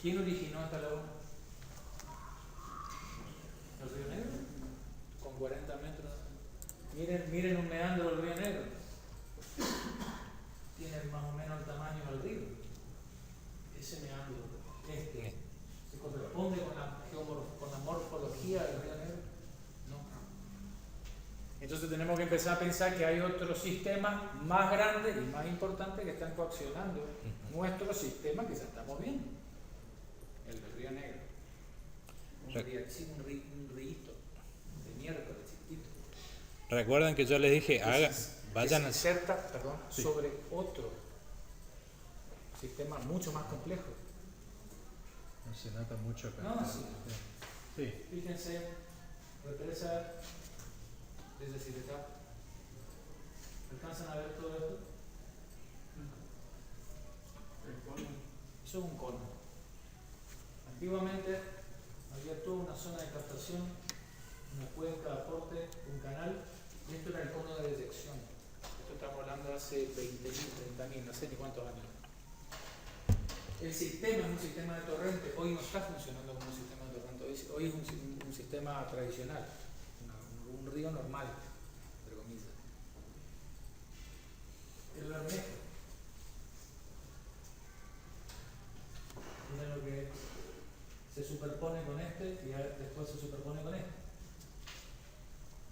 ¿Quién originó esta laguna? ¿El río Negro? Con 40 metros. Miren un meandro del río Negro. Tiene más o menos el tamaño del río. Ese meandro, ¿se corresponde con la morfología del río Negro? No. Entonces tenemos que empezar a pensar que hay otros sistemas más grandes y más importantes que están coaccionando nuestro sistema que ya estamos viendo. El del río Negro. Un rito de miércoles chiquitito. Recuerden que yo les dije, vayan se a... inserta, perdón, Sí. sobre otro sistema mucho más complejo. No se nota mucho acá. No, sí. Sí. Fíjense, represa desde Siretá. ¿Alcanzan a ver todo esto? Eso es un cono. Antiguamente había toda una zona de captación, una cuenca de aporte, un canal, y esto era el cono de deyección. Esto estamos hablando de hace 20.000, 30.000, no sé ni cuántos años. El sistema es un sistema de torrente, hoy no está funcionando como un sistema de torrente, hoy es un sistema tradicional, un río normal, entre comillas. El Bermejo. Miren lo que se superpone con este y después se superpone con este.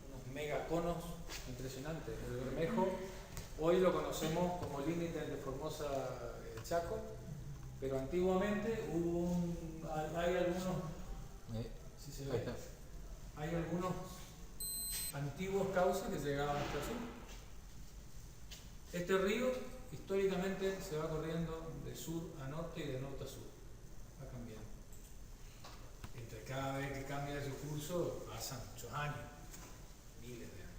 Unos megaconos impresionantes. El Bermejo hoy lo conocemos como límite entre Formosa y Chaco, pero antiguamente hay algunos, si se ve, hay algunos antiguos cauces que llegaban hasta el sur. Este río históricamente se va corriendo de sur a norte y de norte a sur. Va cambiando. Entre cada vez que cambia de su curso pasan muchos años, miles de años.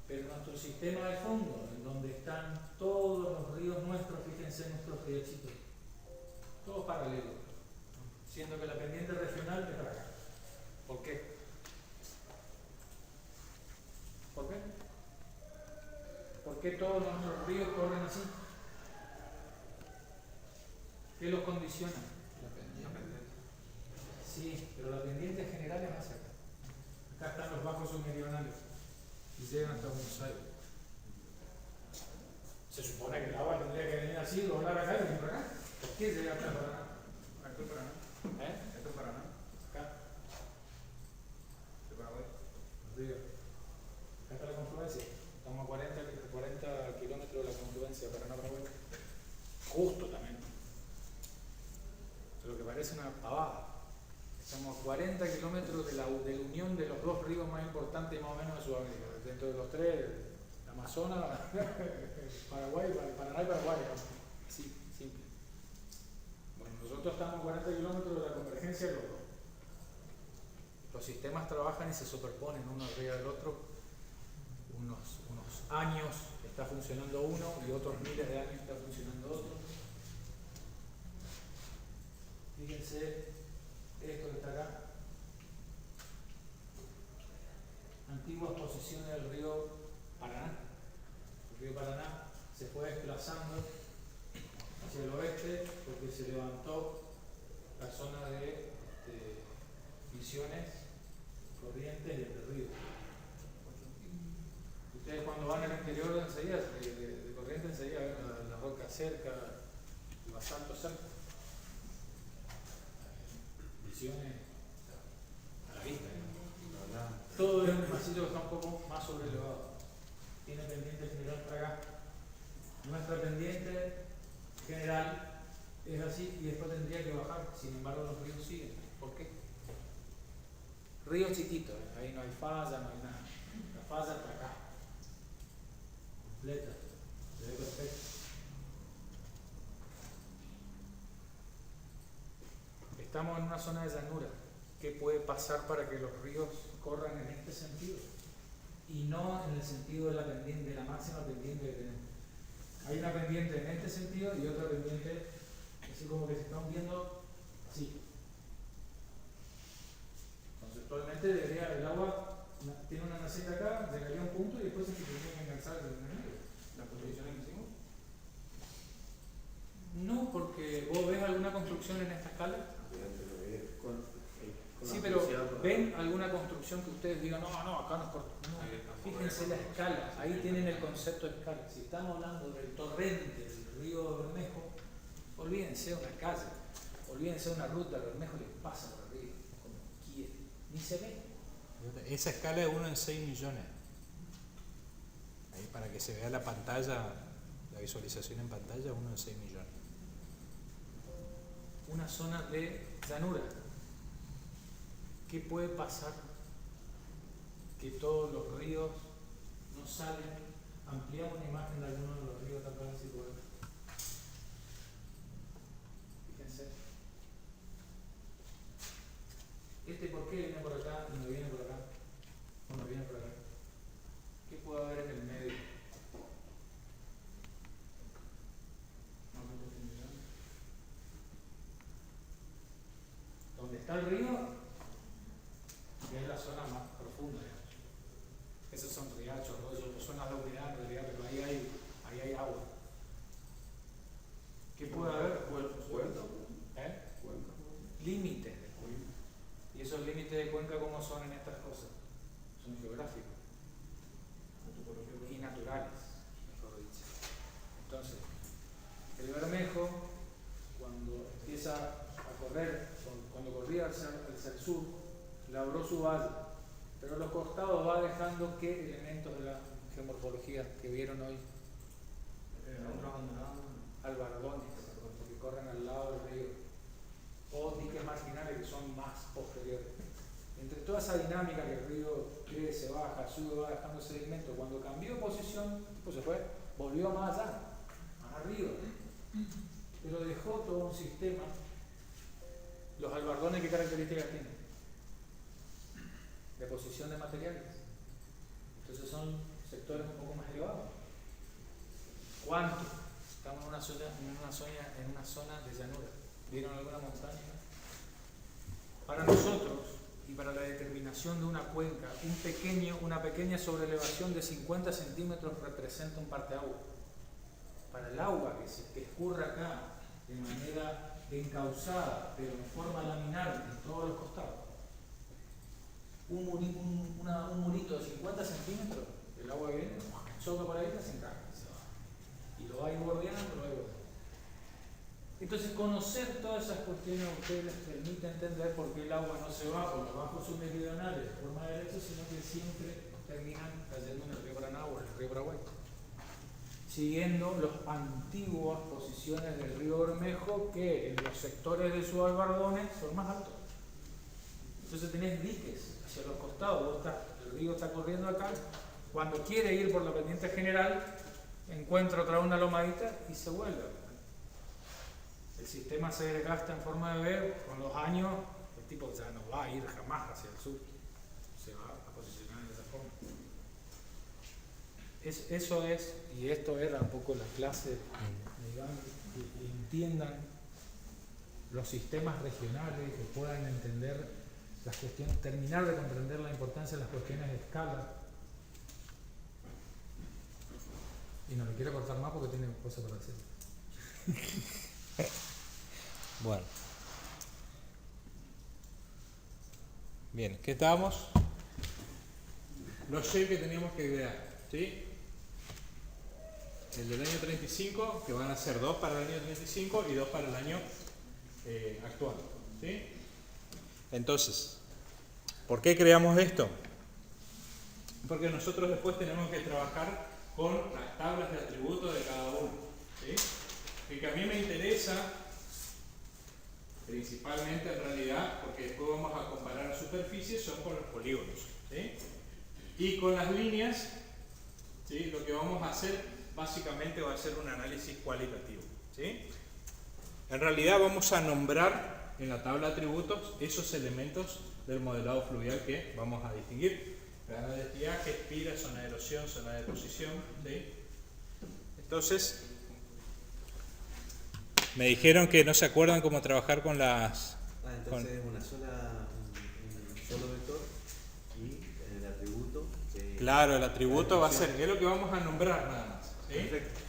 Pero nuestro sistema de fondo, en donde están todos los ríos nuestros, fíjense nuestros riachitos, todos paralelos, siendo que la pendiente regional es para acá. ¿Por qué? ¿Por qué? ¿Por qué todos nuestros ríos corren así? ¿Qué los condiciona? La pendiente. Sí, pero la pendiente general es hacia acá. Acá están los bajos submeridionales y llegan hasta Buenos Aires. Se supone que el agua tendría que venir así, doblar acá y venir por acá. ¿Por qué llega hasta Paraná? Esto es Paraná. Esto es Paraná. Acá. De Paraguay. Arriba. Acá está la confluencia. Estamos a 40 kilómetros de la confluencia de Paraná-Paraguay. Justo también. Lo que parece una pavada. Estamos a 40 kilómetros de la unión de los dos ríos más importantes más o menos de Sudamérica. Dentro de los tres, el Amazonas, Paraguay, Paraná y Paraguay. Sí, simple. Bueno, nosotros estamos a 40 kilómetros de la convergencia de los dos. Los sistemas trabajan y se superponen uno arriba del otro. Unos años está funcionando uno y otros miles de años está funcionando otro. Fíjense esto que está acá. Antiguas posiciones del río Paraná. El río Paraná se fue desplazando hacia el oeste porque se levantó la zona de Misiones, Corrientes y el río. Ustedes cuando van al interior enseguida, de Corrientes enseguida ven la roca cerca, el basalto cerca. Misiones a la vista. Todo es un pasillo que está un poco más sobrelevado. Tiene pendiente general para acá. Nuestra pendiente general es así y después tendría que bajar. Sin embargo, los ríos siguen. ¿Por qué? Río chiquito, ahí no hay falla, no hay nada. La falla está acá. Completa. Se ve perfecto. Estamos en una zona de llanura. ¿Qué puede pasar para que los ríos corran en este sentido? Y no en el sentido de la pendiente, de la máxima pendiente que tenemos. Hay una pendiente en este sentido y otra pendiente, así como que se están viendo así. Conceptualmente debería, el agua tiene una naceta acá, llegaría a un punto y alguna construcción en esta escala? Sí, pero ¿ven alguna construcción que ustedes digan, no, acá nos cortamos? No, fíjense la escala, ahí tienen el concepto de escala. Si estamos hablando del torrente del río Bermejo, olvídense de una calle, olvídense de una ruta, el Bermejo les pasa por arriba, como quiere, ni se ve. Esa escala es 1 en 6 millones. Ahí para que se vea la pantalla, la visualización en pantalla, 1 en 6 millones. Una zona de llanura. ¿Qué puede pasar? Que todos los ríos no salen. Ampliamos una imagen de algunos de los ríos tapados y por fíjense. ¿Por qué viene por acá y no viene por acá? ¿O no viene por acá? ¿Qué puede haber en el medio? ¿Dónde está el río? Que es la zona más profunda, digamos. Esos son riachos, arroyos, zonas de humedad en realidad, pero ahí hay agua. ¿Qué puede haber? ¿Cuenca? Límites de cuenca. ¿Y esos límites de cuenca cómo son en estas cosas? Son geográficos y naturales, mejor dicho. Entonces, el Bermejo, cuando empieza a correr, cuando corría hacia el sur, labró su valle, pero a los costados va dejando qué elementos de la geomorfología que vieron hoy. Albardones, porque corren al lado del río, o diques marginales que son más posteriores. Entre toda esa dinámica que el río crece, baja, sube, va dejando sedimento, cuando cambió de posición, pues se fue, volvió más allá, más arriba, pero dejó todo un sistema. Los albardones, ¿qué características tienen? De posición de materiales. Entonces son sectores un poco más elevados. ¿Cuánto? Estamos en una zona de llanura. ¿Vieron alguna montaña? Para nosotros y para la determinación de una cuenca, una pequeña sobreelevación de 50 centímetros representa un parteagua. Para el agua que escurre acá de manera encauzada, pero en forma laminar en todos los costados, un murito de 50 centímetros, el agua viene, choca por ahí, se encaja, se va. Y lo va a ir bordeando, lo va a ir bordeando. Entonces, conocer todas esas cuestiones a ustedes les permite entender por qué el agua no se va por los bajos submeridionales de forma derecha, sino que siempre terminan cayendo en el río Paraná o en el río Paraguay, siguiendo las antiguas posiciones del río Bermejo, que en los sectores de sus albardones son más altos. Entonces tenés diques hacia los costados, el río está corriendo acá, cuando quiere ir por la pendiente general, encuentra otra una lomadita y se vuelve. El sistema se desgasta en forma de V, con los años el tipo ya no va a ir jamás hacia el sur, se va a posicionar de esa forma. Eso es, y esto era un poco la clase, digamos, que entiendan los sistemas regionales, que puedan entender las cuestiones, terminar de comprender la importancia de las cuestiones de escala. Y no lo quiero cortar más porque tiene cosas para decir. Bueno. Bien, ¿qué estábamos? Los shapes que teníamos que idear, ¿sí? El del año 35, que van a ser 2 para el año 35 y 2 para el año actual, ¿sí? Entonces, ¿por qué creamos esto? Porque nosotros después tenemos que trabajar con las tablas de atributos de cada uno, ¿sí? Y que a mí me interesa principalmente en realidad, porque después vamos a comparar superficies, son con los polígonos, ¿sí? Y con las líneas, ¿sí? Lo que vamos a hacer básicamente va a ser un análisis cualitativo, ¿sí? En realidad vamos a nombrar en la tabla de atributos esos elementos del modelado fluvial que vamos a distinguir. Grado de estiaje, espira, zona de erosión, zona de deposición, ¿sí? Entonces, me dijeron que no se acuerdan cómo trabajar con las... Entonces es una sola, un solo vector y el atributo... Claro, el atributo va a ser, es lo que vamos a nombrar nada más, ¿sí? Perfecto.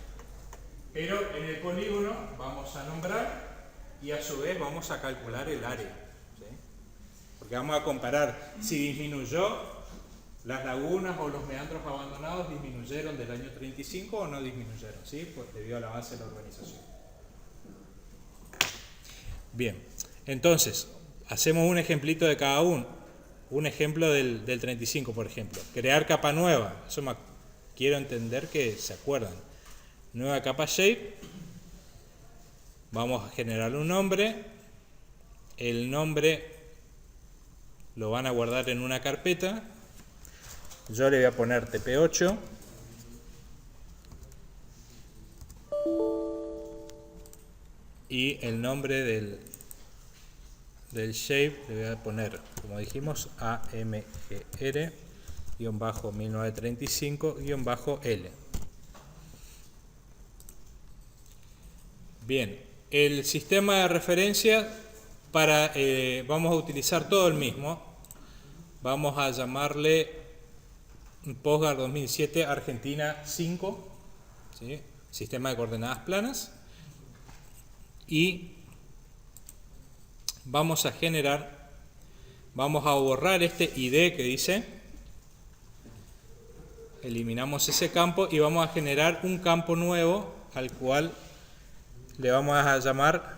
Pero en el polígono vamos a nombrar y a su vez vamos a calcular el área, ¿sí? Porque vamos a comparar si disminuyó las lagunas o los meandros abandonados, disminuyeron del año 35 o no disminuyeron, ¿sí? Pues debido al avance de la urbanización. Bien, entonces hacemos un ejemplito de cada uno. Un ejemplo del 35, por ejemplo. Crear capa nueva. Eso quiero entender que se acuerdan. Nueva capa shape. Vamos a generar un nombre. El nombre lo van a guardar en una carpeta. Yo le voy a poner TP8. Y el nombre del shape le voy a poner, como dijimos, AMGR-1935-L. Bien, el sistema de referencia vamos a utilizar todo el mismo. Vamos a llamarle PostGard 2007 Argentina 5, ¿sí? Sistema de coordenadas planas. Y vamos a borrar este ID que dice, eliminamos ese campo y vamos a generar un campo nuevo al cual le vamos a llamar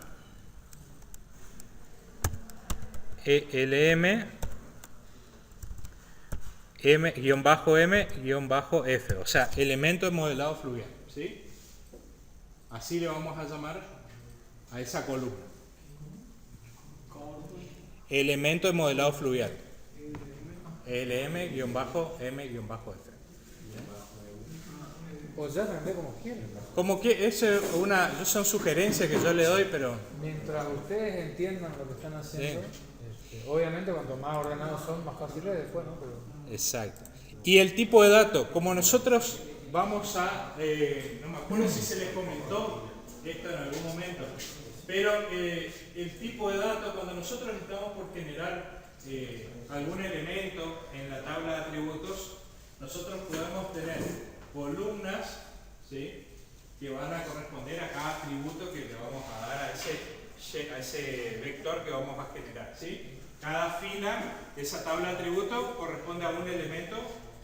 ELM M-M-F, o sea, elemento de modelado fluvial, ¿sí? Así le vamos a llamar a esa columna. Elemento de modelado fluvial. LM-M-F. O ya aprende como quieren. Como que son sugerencias que yo le doy, pero Mientras ustedes entiendan lo que están haciendo, obviamente cuanto más ordenados son, más fáciles después, ¿no? Pero... Exacto. Y el tipo de dato, como nosotros vamos a, no me acuerdo si se les comentó esto en algún momento, pero el tipo de dato, cuando nosotros estamos por generar algún elemento en la tabla de atributos, nosotros podemos tener columnas, ¿sí?, que van a corresponder a cada atributo que le vamos a dar a ese vector que vamos a generar, ¿sí? Cada fila de esa tabla de atributos corresponde a un elemento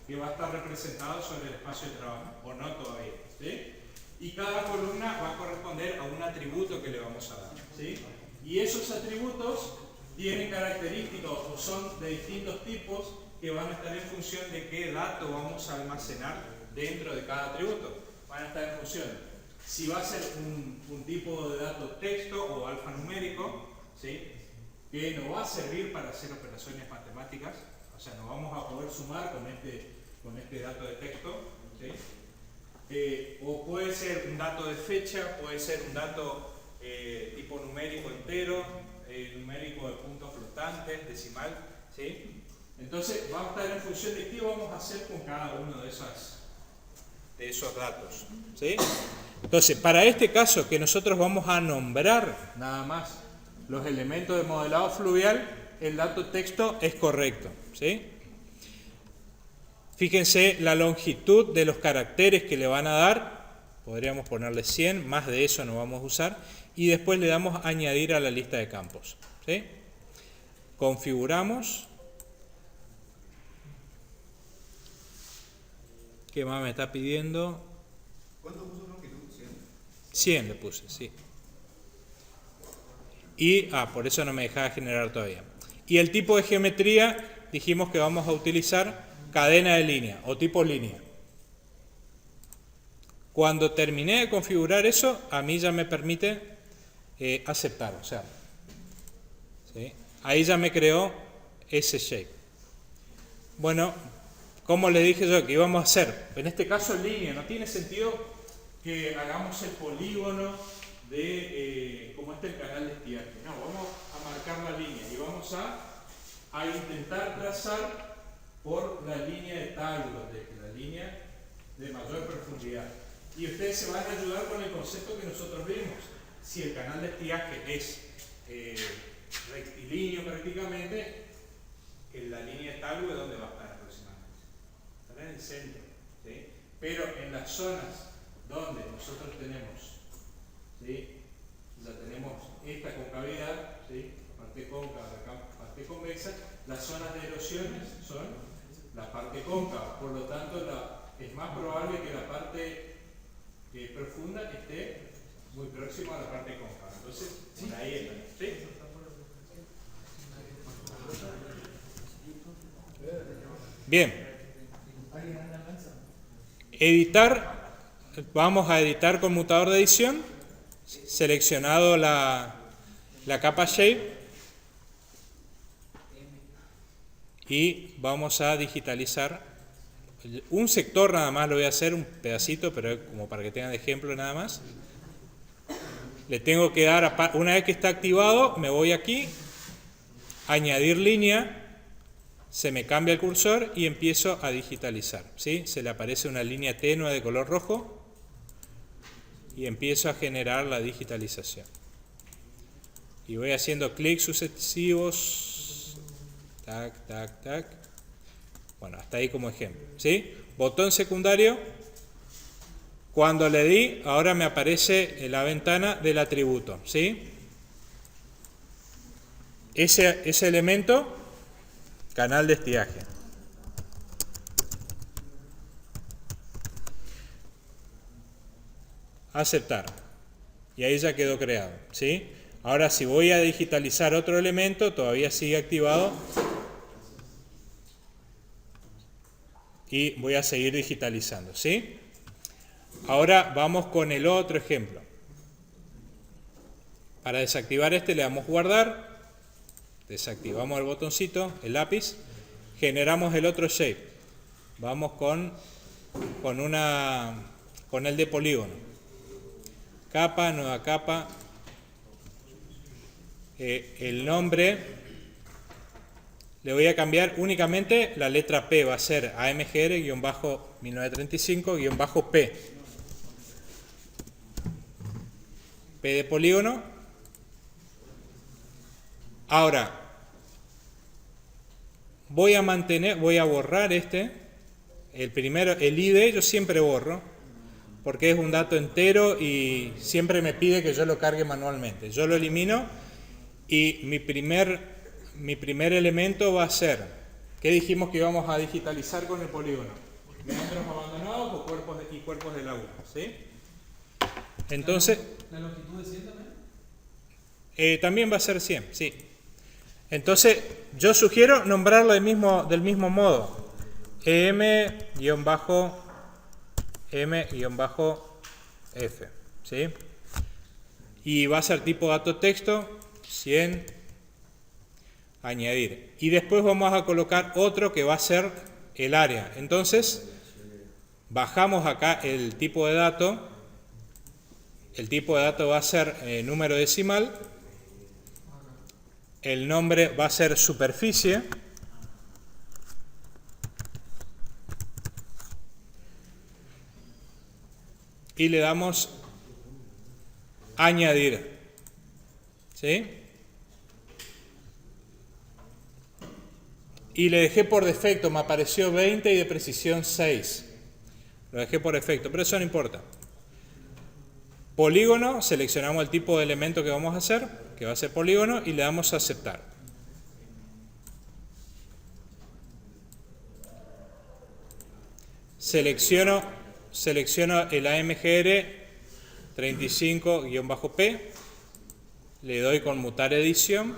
que va a estar representado sobre el espacio de trabajo, o no todavía, ¿sí? Y cada columna va a corresponder a un atributo que le vamos a dar, ¿sí? Y esos atributos tienen características o son de distintos tipos que van a estar en función de qué dato vamos a almacenar dentro de cada atributo. Van a estar en función si va a ser un tipo de dato texto o alfanumérico, ¿sí?, que nos va a servir para hacer operaciones matemáticas, o sea, nos vamos a poder sumar con este dato de texto, ¿sí? O puede ser un dato de fecha, puede ser un dato tipo numérico entero, numérico de puntos flotantes, decimal, ¿sí? Entonces va a estar en función de qué vamos a hacer con cada uno de esos datos, ¿sí? Entonces, para este caso que nosotros vamos a nombrar nada más los elementos de modelado fluvial, el dato texto es correcto, ¿sí? Fíjense la longitud de los caracteres que le van a dar, podríamos ponerle 100, más de eso no vamos a usar, y después le damos a añadir a la lista de campos, ¿sí? Configuramos. ¿Qué más me está pidiendo? ¿Cuánto puso longitud? 100. 100 le puse, sí. Y, por eso no me dejaba generar todavía. Y el tipo de geometría, dijimos que vamos a utilizar cadena de línea o tipo línea. Cuando terminé de configurar eso, a mí ya me permite aceptar, o sea, ¿sí?, ahí ya me creó ese shape. Bueno, como les dije yo que íbamos a hacer, en este caso en línea, no tiene sentido que hagamos el polígono de como el canal de estiaje. No, vamos a marcar la línea y vamos a intentar trazar por la línea de Taylor, la línea de mayor profundidad. Y ustedes se van a ayudar con el concepto que nosotros vimos. Si el canal de estiaje es rectilíneo prácticamente, en la línea de Taylor, ¿dónde va a estar aproximadamente? Estará en el centro, ¿sí? Pero en las zonas donde nosotros tenemos, ¿sí?, ya tenemos esta con las zonas de erosiones son la parte cóncava, por lo tanto es más probable que la parte profunda esté muy próxima a la parte cóncava. Entonces, por ahí está. ¿Sí? Bien. Editar. Vamos a editar conmutador de edición. Seleccionado la capa Shape. Y vamos a digitalizar. Un sector nada más lo voy a hacer, un pedacito, pero como para que tengan de ejemplo nada más. Le tengo que dar, una vez que está activado, me voy aquí, añadir línea, se me cambia el cursor y empiezo a digitalizar. ¿Sí? Se le aparece una línea tenue de color rojo y empiezo a generar la digitalización. Y voy haciendo clics sucesivos, tac, tac, tac. Bueno, hasta ahí como ejemplo. ¿Sí? Botón secundario. Cuando le di, ahora me aparece la ventana del atributo. ¿Sí? Ese elemento, canal de estiaje. Aceptar. Y ahí ya quedó creado. ¿Sí? Ahora si voy a digitalizar otro elemento, todavía sigue activado. Y voy a seguir digitalizando. ¿Sí? Ahora vamos con el otro ejemplo. Para desactivar este le damos guardar, desactivamos el botoncito, el lápiz, generamos el otro shape. Vamos con el de polígono. Capa, nueva capa. El nombre le voy a cambiar únicamente la letra P, va a ser AMGR-1935-P. P de polígono. Ahora, voy a borrar el ID yo siempre borro, porque es un dato entero y siempre me pide que yo lo cargue manualmente. Yo lo elimino y mi primer elemento va a ser, ¿qué dijimos que íbamos a digitalizar con el polígono? Meandros abandonados o cuerpos de laguna, ¿sí? Entonces, ¿La longitud de 100 también? También va a ser 100, sí. Entonces, yo sugiero nombrarlo del mismo modo. M-F, ¿sí? Y va a ser tipo dato texto, 100, añadir. Y después vamos a colocar otro que va a ser el área. Entonces, bajamos acá el tipo de dato. El tipo de dato va a ser número decimal. El nombre va a ser superficie. Y le damos añadir. ¿Sí? Y le dejé por defecto, me apareció 20 y de precisión 6. Lo dejé por defecto, pero eso no importa. Polígono, seleccionamos el tipo de elemento que vamos a hacer, que va a ser polígono, y le damos a aceptar. Selecciono el AMGR 35-P, le doy conmutar edición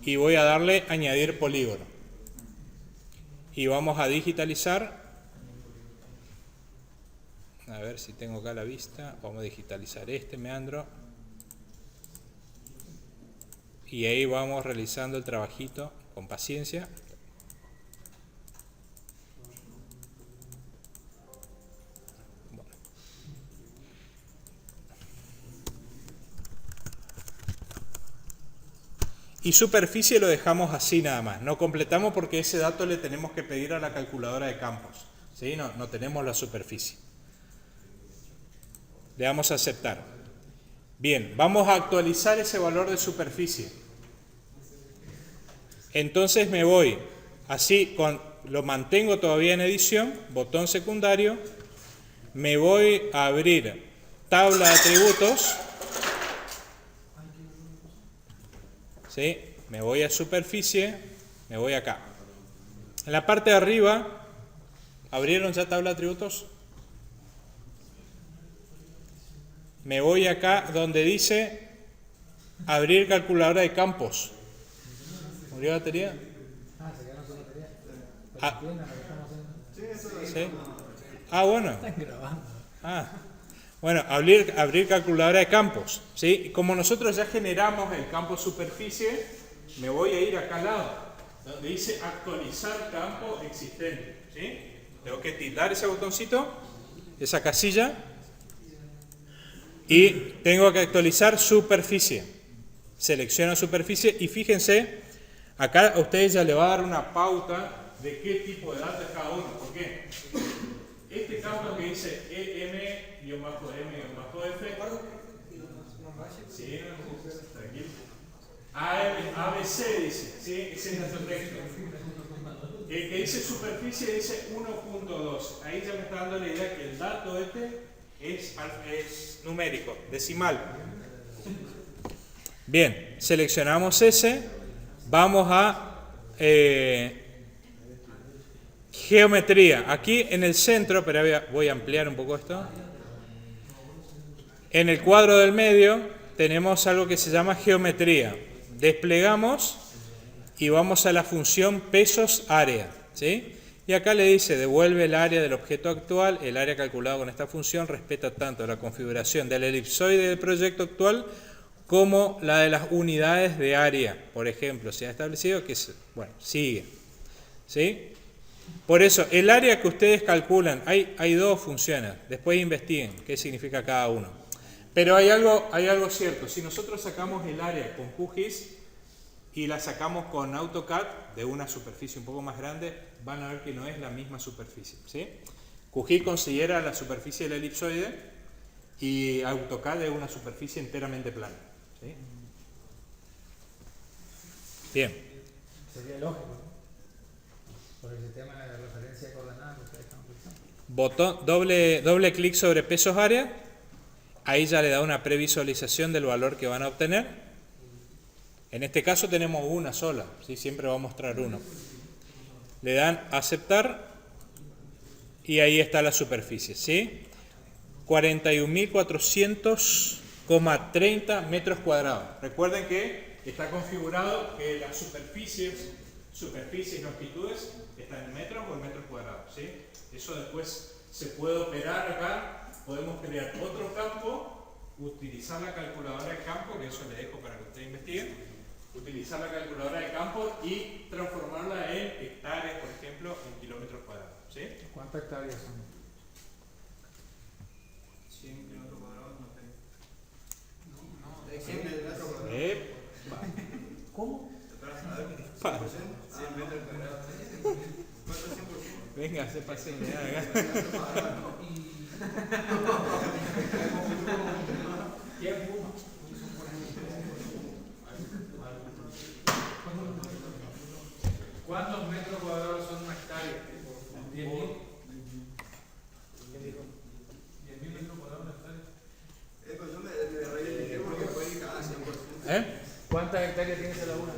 y voy a darle añadir polígono. Y vamos a digitalizar. A ver si tengo acá la vista. Vamos a digitalizar este meandro. Y ahí vamos realizando el trabajito con paciencia. Bueno. Y superficie lo dejamos así nada más. No completamos porque ese dato le tenemos que pedir a la calculadora de campos. ¿Sí? No tenemos la superficie. Le damos a aceptar. Bien, vamos a actualizar ese valor de superficie. Entonces me voy, así lo mantengo todavía en edición, botón secundario, me voy a abrir tabla de atributos, ¿sí? Me voy a superficie, Me voy acá. En la parte de arriba, ¿abrieron ya tabla de atributos? Me voy acá donde dice abrir calculadora de campos. ¿Murió la batería? Se quedaron sin batería. Pero Ah. entiendan lo que estamos haciendo. ¿Sí? Ah, bueno. Están grabando. Bueno, abrir calculadora de campos. ¿Sí? Como nosotros ya generamos el campo superficie, me voy a ir acá al lado, donde dice actualizar campo existente. ¿Sí? Tengo que tildar ese botoncito, esa casilla, y tengo que actualizar superficie. Selecciono superficie y fíjense, acá a ustedes ya le va a dar una pauta de qué tipo de datos es cada uno. ¿Por qué? Este campo que dice EM-M-F, sí, tranquilo. ABC dice, ¿sí? Ese es nuestro texto. El que dice superficie dice 1.2. Ahí ya me está dando la idea que el dato este es numérico, decimal. Bien, seleccionamos ese. Vamos a geometría. Aquí en el centro, pero voy a ampliar un poco esto. En el cuadro del medio tenemos algo que se llama geometría. Desplegamos y vamos a la función pesos área, ¿sí? Y acá le dice devuelve el área del objeto actual. El área calculada con esta función respeta tanto la configuración del elipsoide del proyecto actual como la de las unidades de área. Por ejemplo, se ha establecido que, bueno, sigue, ¿sí? Por eso, el área que ustedes calculan, hay dos funciones. Después investiguen qué significa cada uno. Pero hay algo cierto. Si nosotros sacamos el área con QGIS y la sacamos con AutoCAD de una superficie un poco más grande, van a ver que no es la misma superficie, ¿sí? QGIS considera la superficie del elipsoide y AutoCAD es una superficie enteramente plana, ¿sí? Bien. Sería lógico, ¿no? Por el sistema de referencia de coordenadas que ustedes están utilizando. Botón, doble clic sobre pesos área. Ahí ya le da una previsualización del valor que van a obtener. En este caso tenemos una sola, ¿sí? Siempre va a mostrar uno. Le dan aceptar y ahí está la superficie, ¿sí? 41.400,30 metros cuadrados. Recuerden que está configurado que las superficies y longitudes están en metros o en metros cuadrados, ¿sí? Eso después se puede operar acá. Podemos crear otro campo, utilizar la calculadora de campo, que eso le dejo para que ustedes investiguen, utilizar la calculadora de campo y transformarla en hectáreas, por ejemplo, en kilómetros cuadrados, ¿sí? ¿Cuántas hectáreas son? 100 kilómetros cuadrados, no sé. No, 100 metros cuadrados. ¿Cómo? 100 metros cuadrados. ¿Cuánto es 100%? Venga, se pase de acá. ¿Cuántos metros cuadrados son una hectárea? 10.000. 10.000 metros cuadrados una hectárea. Pues yo me reí porque fue cada 100%. ¿Cuántas hectáreas tiene esa laguna?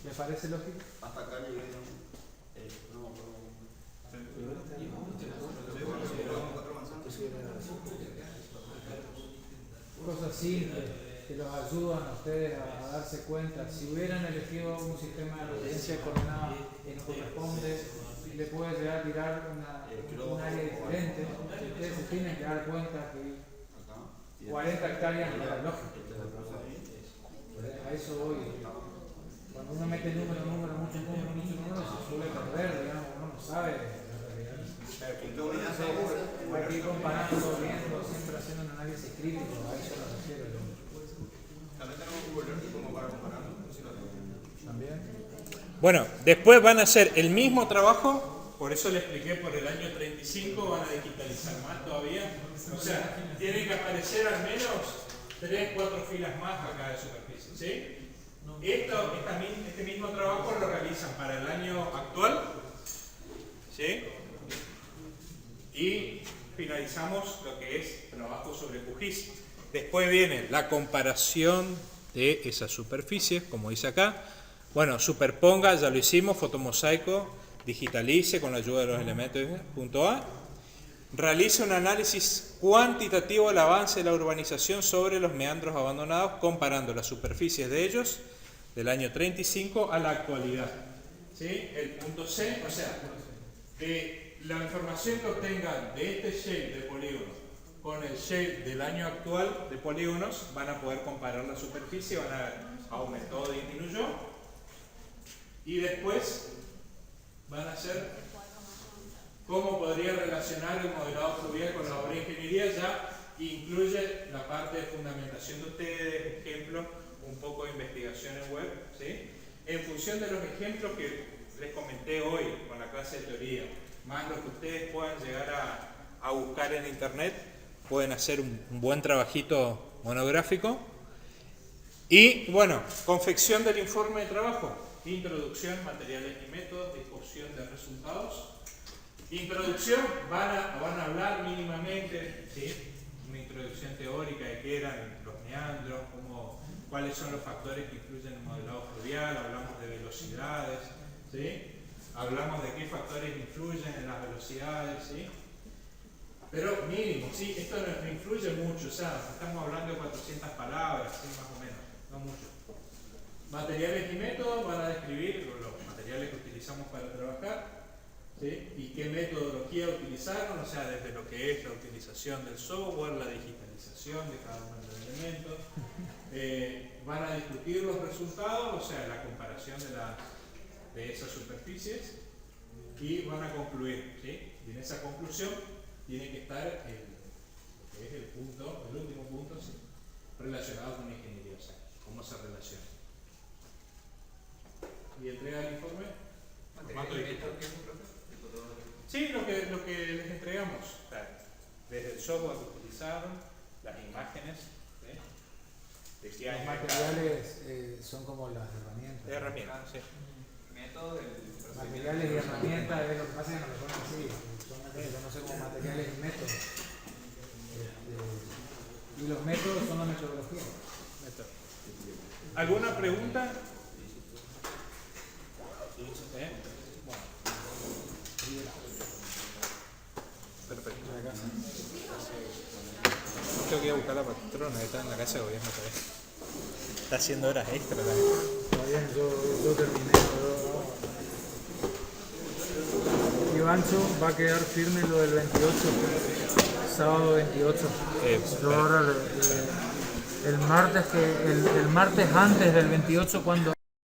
¿Me parece lógico? Hasta acá llegué, ¿no? Cosas simples que los ayudan a ustedes a darse cuenta. Si hubieran elegido un sistema de referencia de coordenadas que no corresponde, le puede llegar a tirar un área diferente. Ustedes se tienen que dar cuenta que 40 hectáreas no es lógico. A eso voy. Cuando uno mete muchos números, se suele perder, digamos, uno no sabe la realidad. Hay que ir comparando, viendo, siempre haciendo un análisis crítico, a eso me refiero. También tenemos Google Earth como para compararlo. También. Bueno, después van a hacer el mismo trabajo, por eso les expliqué por el año 35, van a digitalizar más todavía. O sea, tienen que aparecer al menos 3-4 filas más acá de superficie, ¿sí? Este mismo trabajo lo realizan para el año actual, ¿sí? Y finalizamos lo que es trabajo sobre QGIS. Después viene la comparación de esas superficies, como dice acá, Bueno, superponga, ya lo hicimos, fotomosaico, digitalice con la ayuda de los elementos, punto A. Realice un análisis cuantitativo del avance de la urbanización sobre los meandros abandonados, comparando las superficies de ellos del año 35 a la actualidad. ¿Sí? El punto C, o sea, de la información que obtengan de este shape de polígonos con el shape del año actual de polígonos, van a poder comparar la superficie, van a ver, aumentó o disminuyó, y después van a hacer cómo podría relacionar el modelado fluvial con la obra de ingeniería. Ya incluye la parte de fundamentación de ustedes, ejemplos, un poco de investigación en web, ¿sí? En función de los ejemplos que les comenté hoy con la clase de teoría, más lo que ustedes puedan llegar a buscar en internet, pueden hacer un buen trabajito monográfico. Y bueno, confección del informe de trabajo, introducción, materiales y métodos, discusión de resultados. Introducción, van a hablar mínimamente, ¿sí? Una introducción teórica de qué eran los meandros, cuáles son los factores que influyen en el modelado fluvial, hablamos de velocidades, ¿sí? Hablamos de qué factores influyen en las velocidades, ¿sí? Pero mínimo, ¿sí? Esto no influye mucho, o sea, estamos hablando de 400 palabras, ¿sí? Más o menos, no mucho. Materiales y métodos, van a describir los materiales que utilizamos para trabajar, ¿sí? Y qué metodología utilizaron, o sea, desde lo que es la utilización del software, la digitalización de cada uno de los elementos. Van a discutir los resultados, o sea, la comparación de esas superficies, y van a concluir, ¿sí? Y en esa conclusión tiene que estar lo que es el último punto, ¿sí? Relacionado con la ingeniería, o sea, cómo se relaciona. ¿Y entrega el informe? Sí, lo que les entregamos, o sea, desde el software que utilizaron, las imágenes, ¿sí? Los materiales son como las herramientas. Herramientas, sí. Materiales y herramientas, lo que pasa es que no lo ponen así, se conocen como materiales y métodos. Y los métodos son la metodología. ¿Alguna pregunta? Perfecto. Tengo que ir a buscar a la patrona, está en la casa de gobierno todavía. Está haciendo horas extra también. Está bien, yo terminé. Ivancho va a quedar firme lo del 28, sábado 28. Yo ahora el martes antes del 28 cuando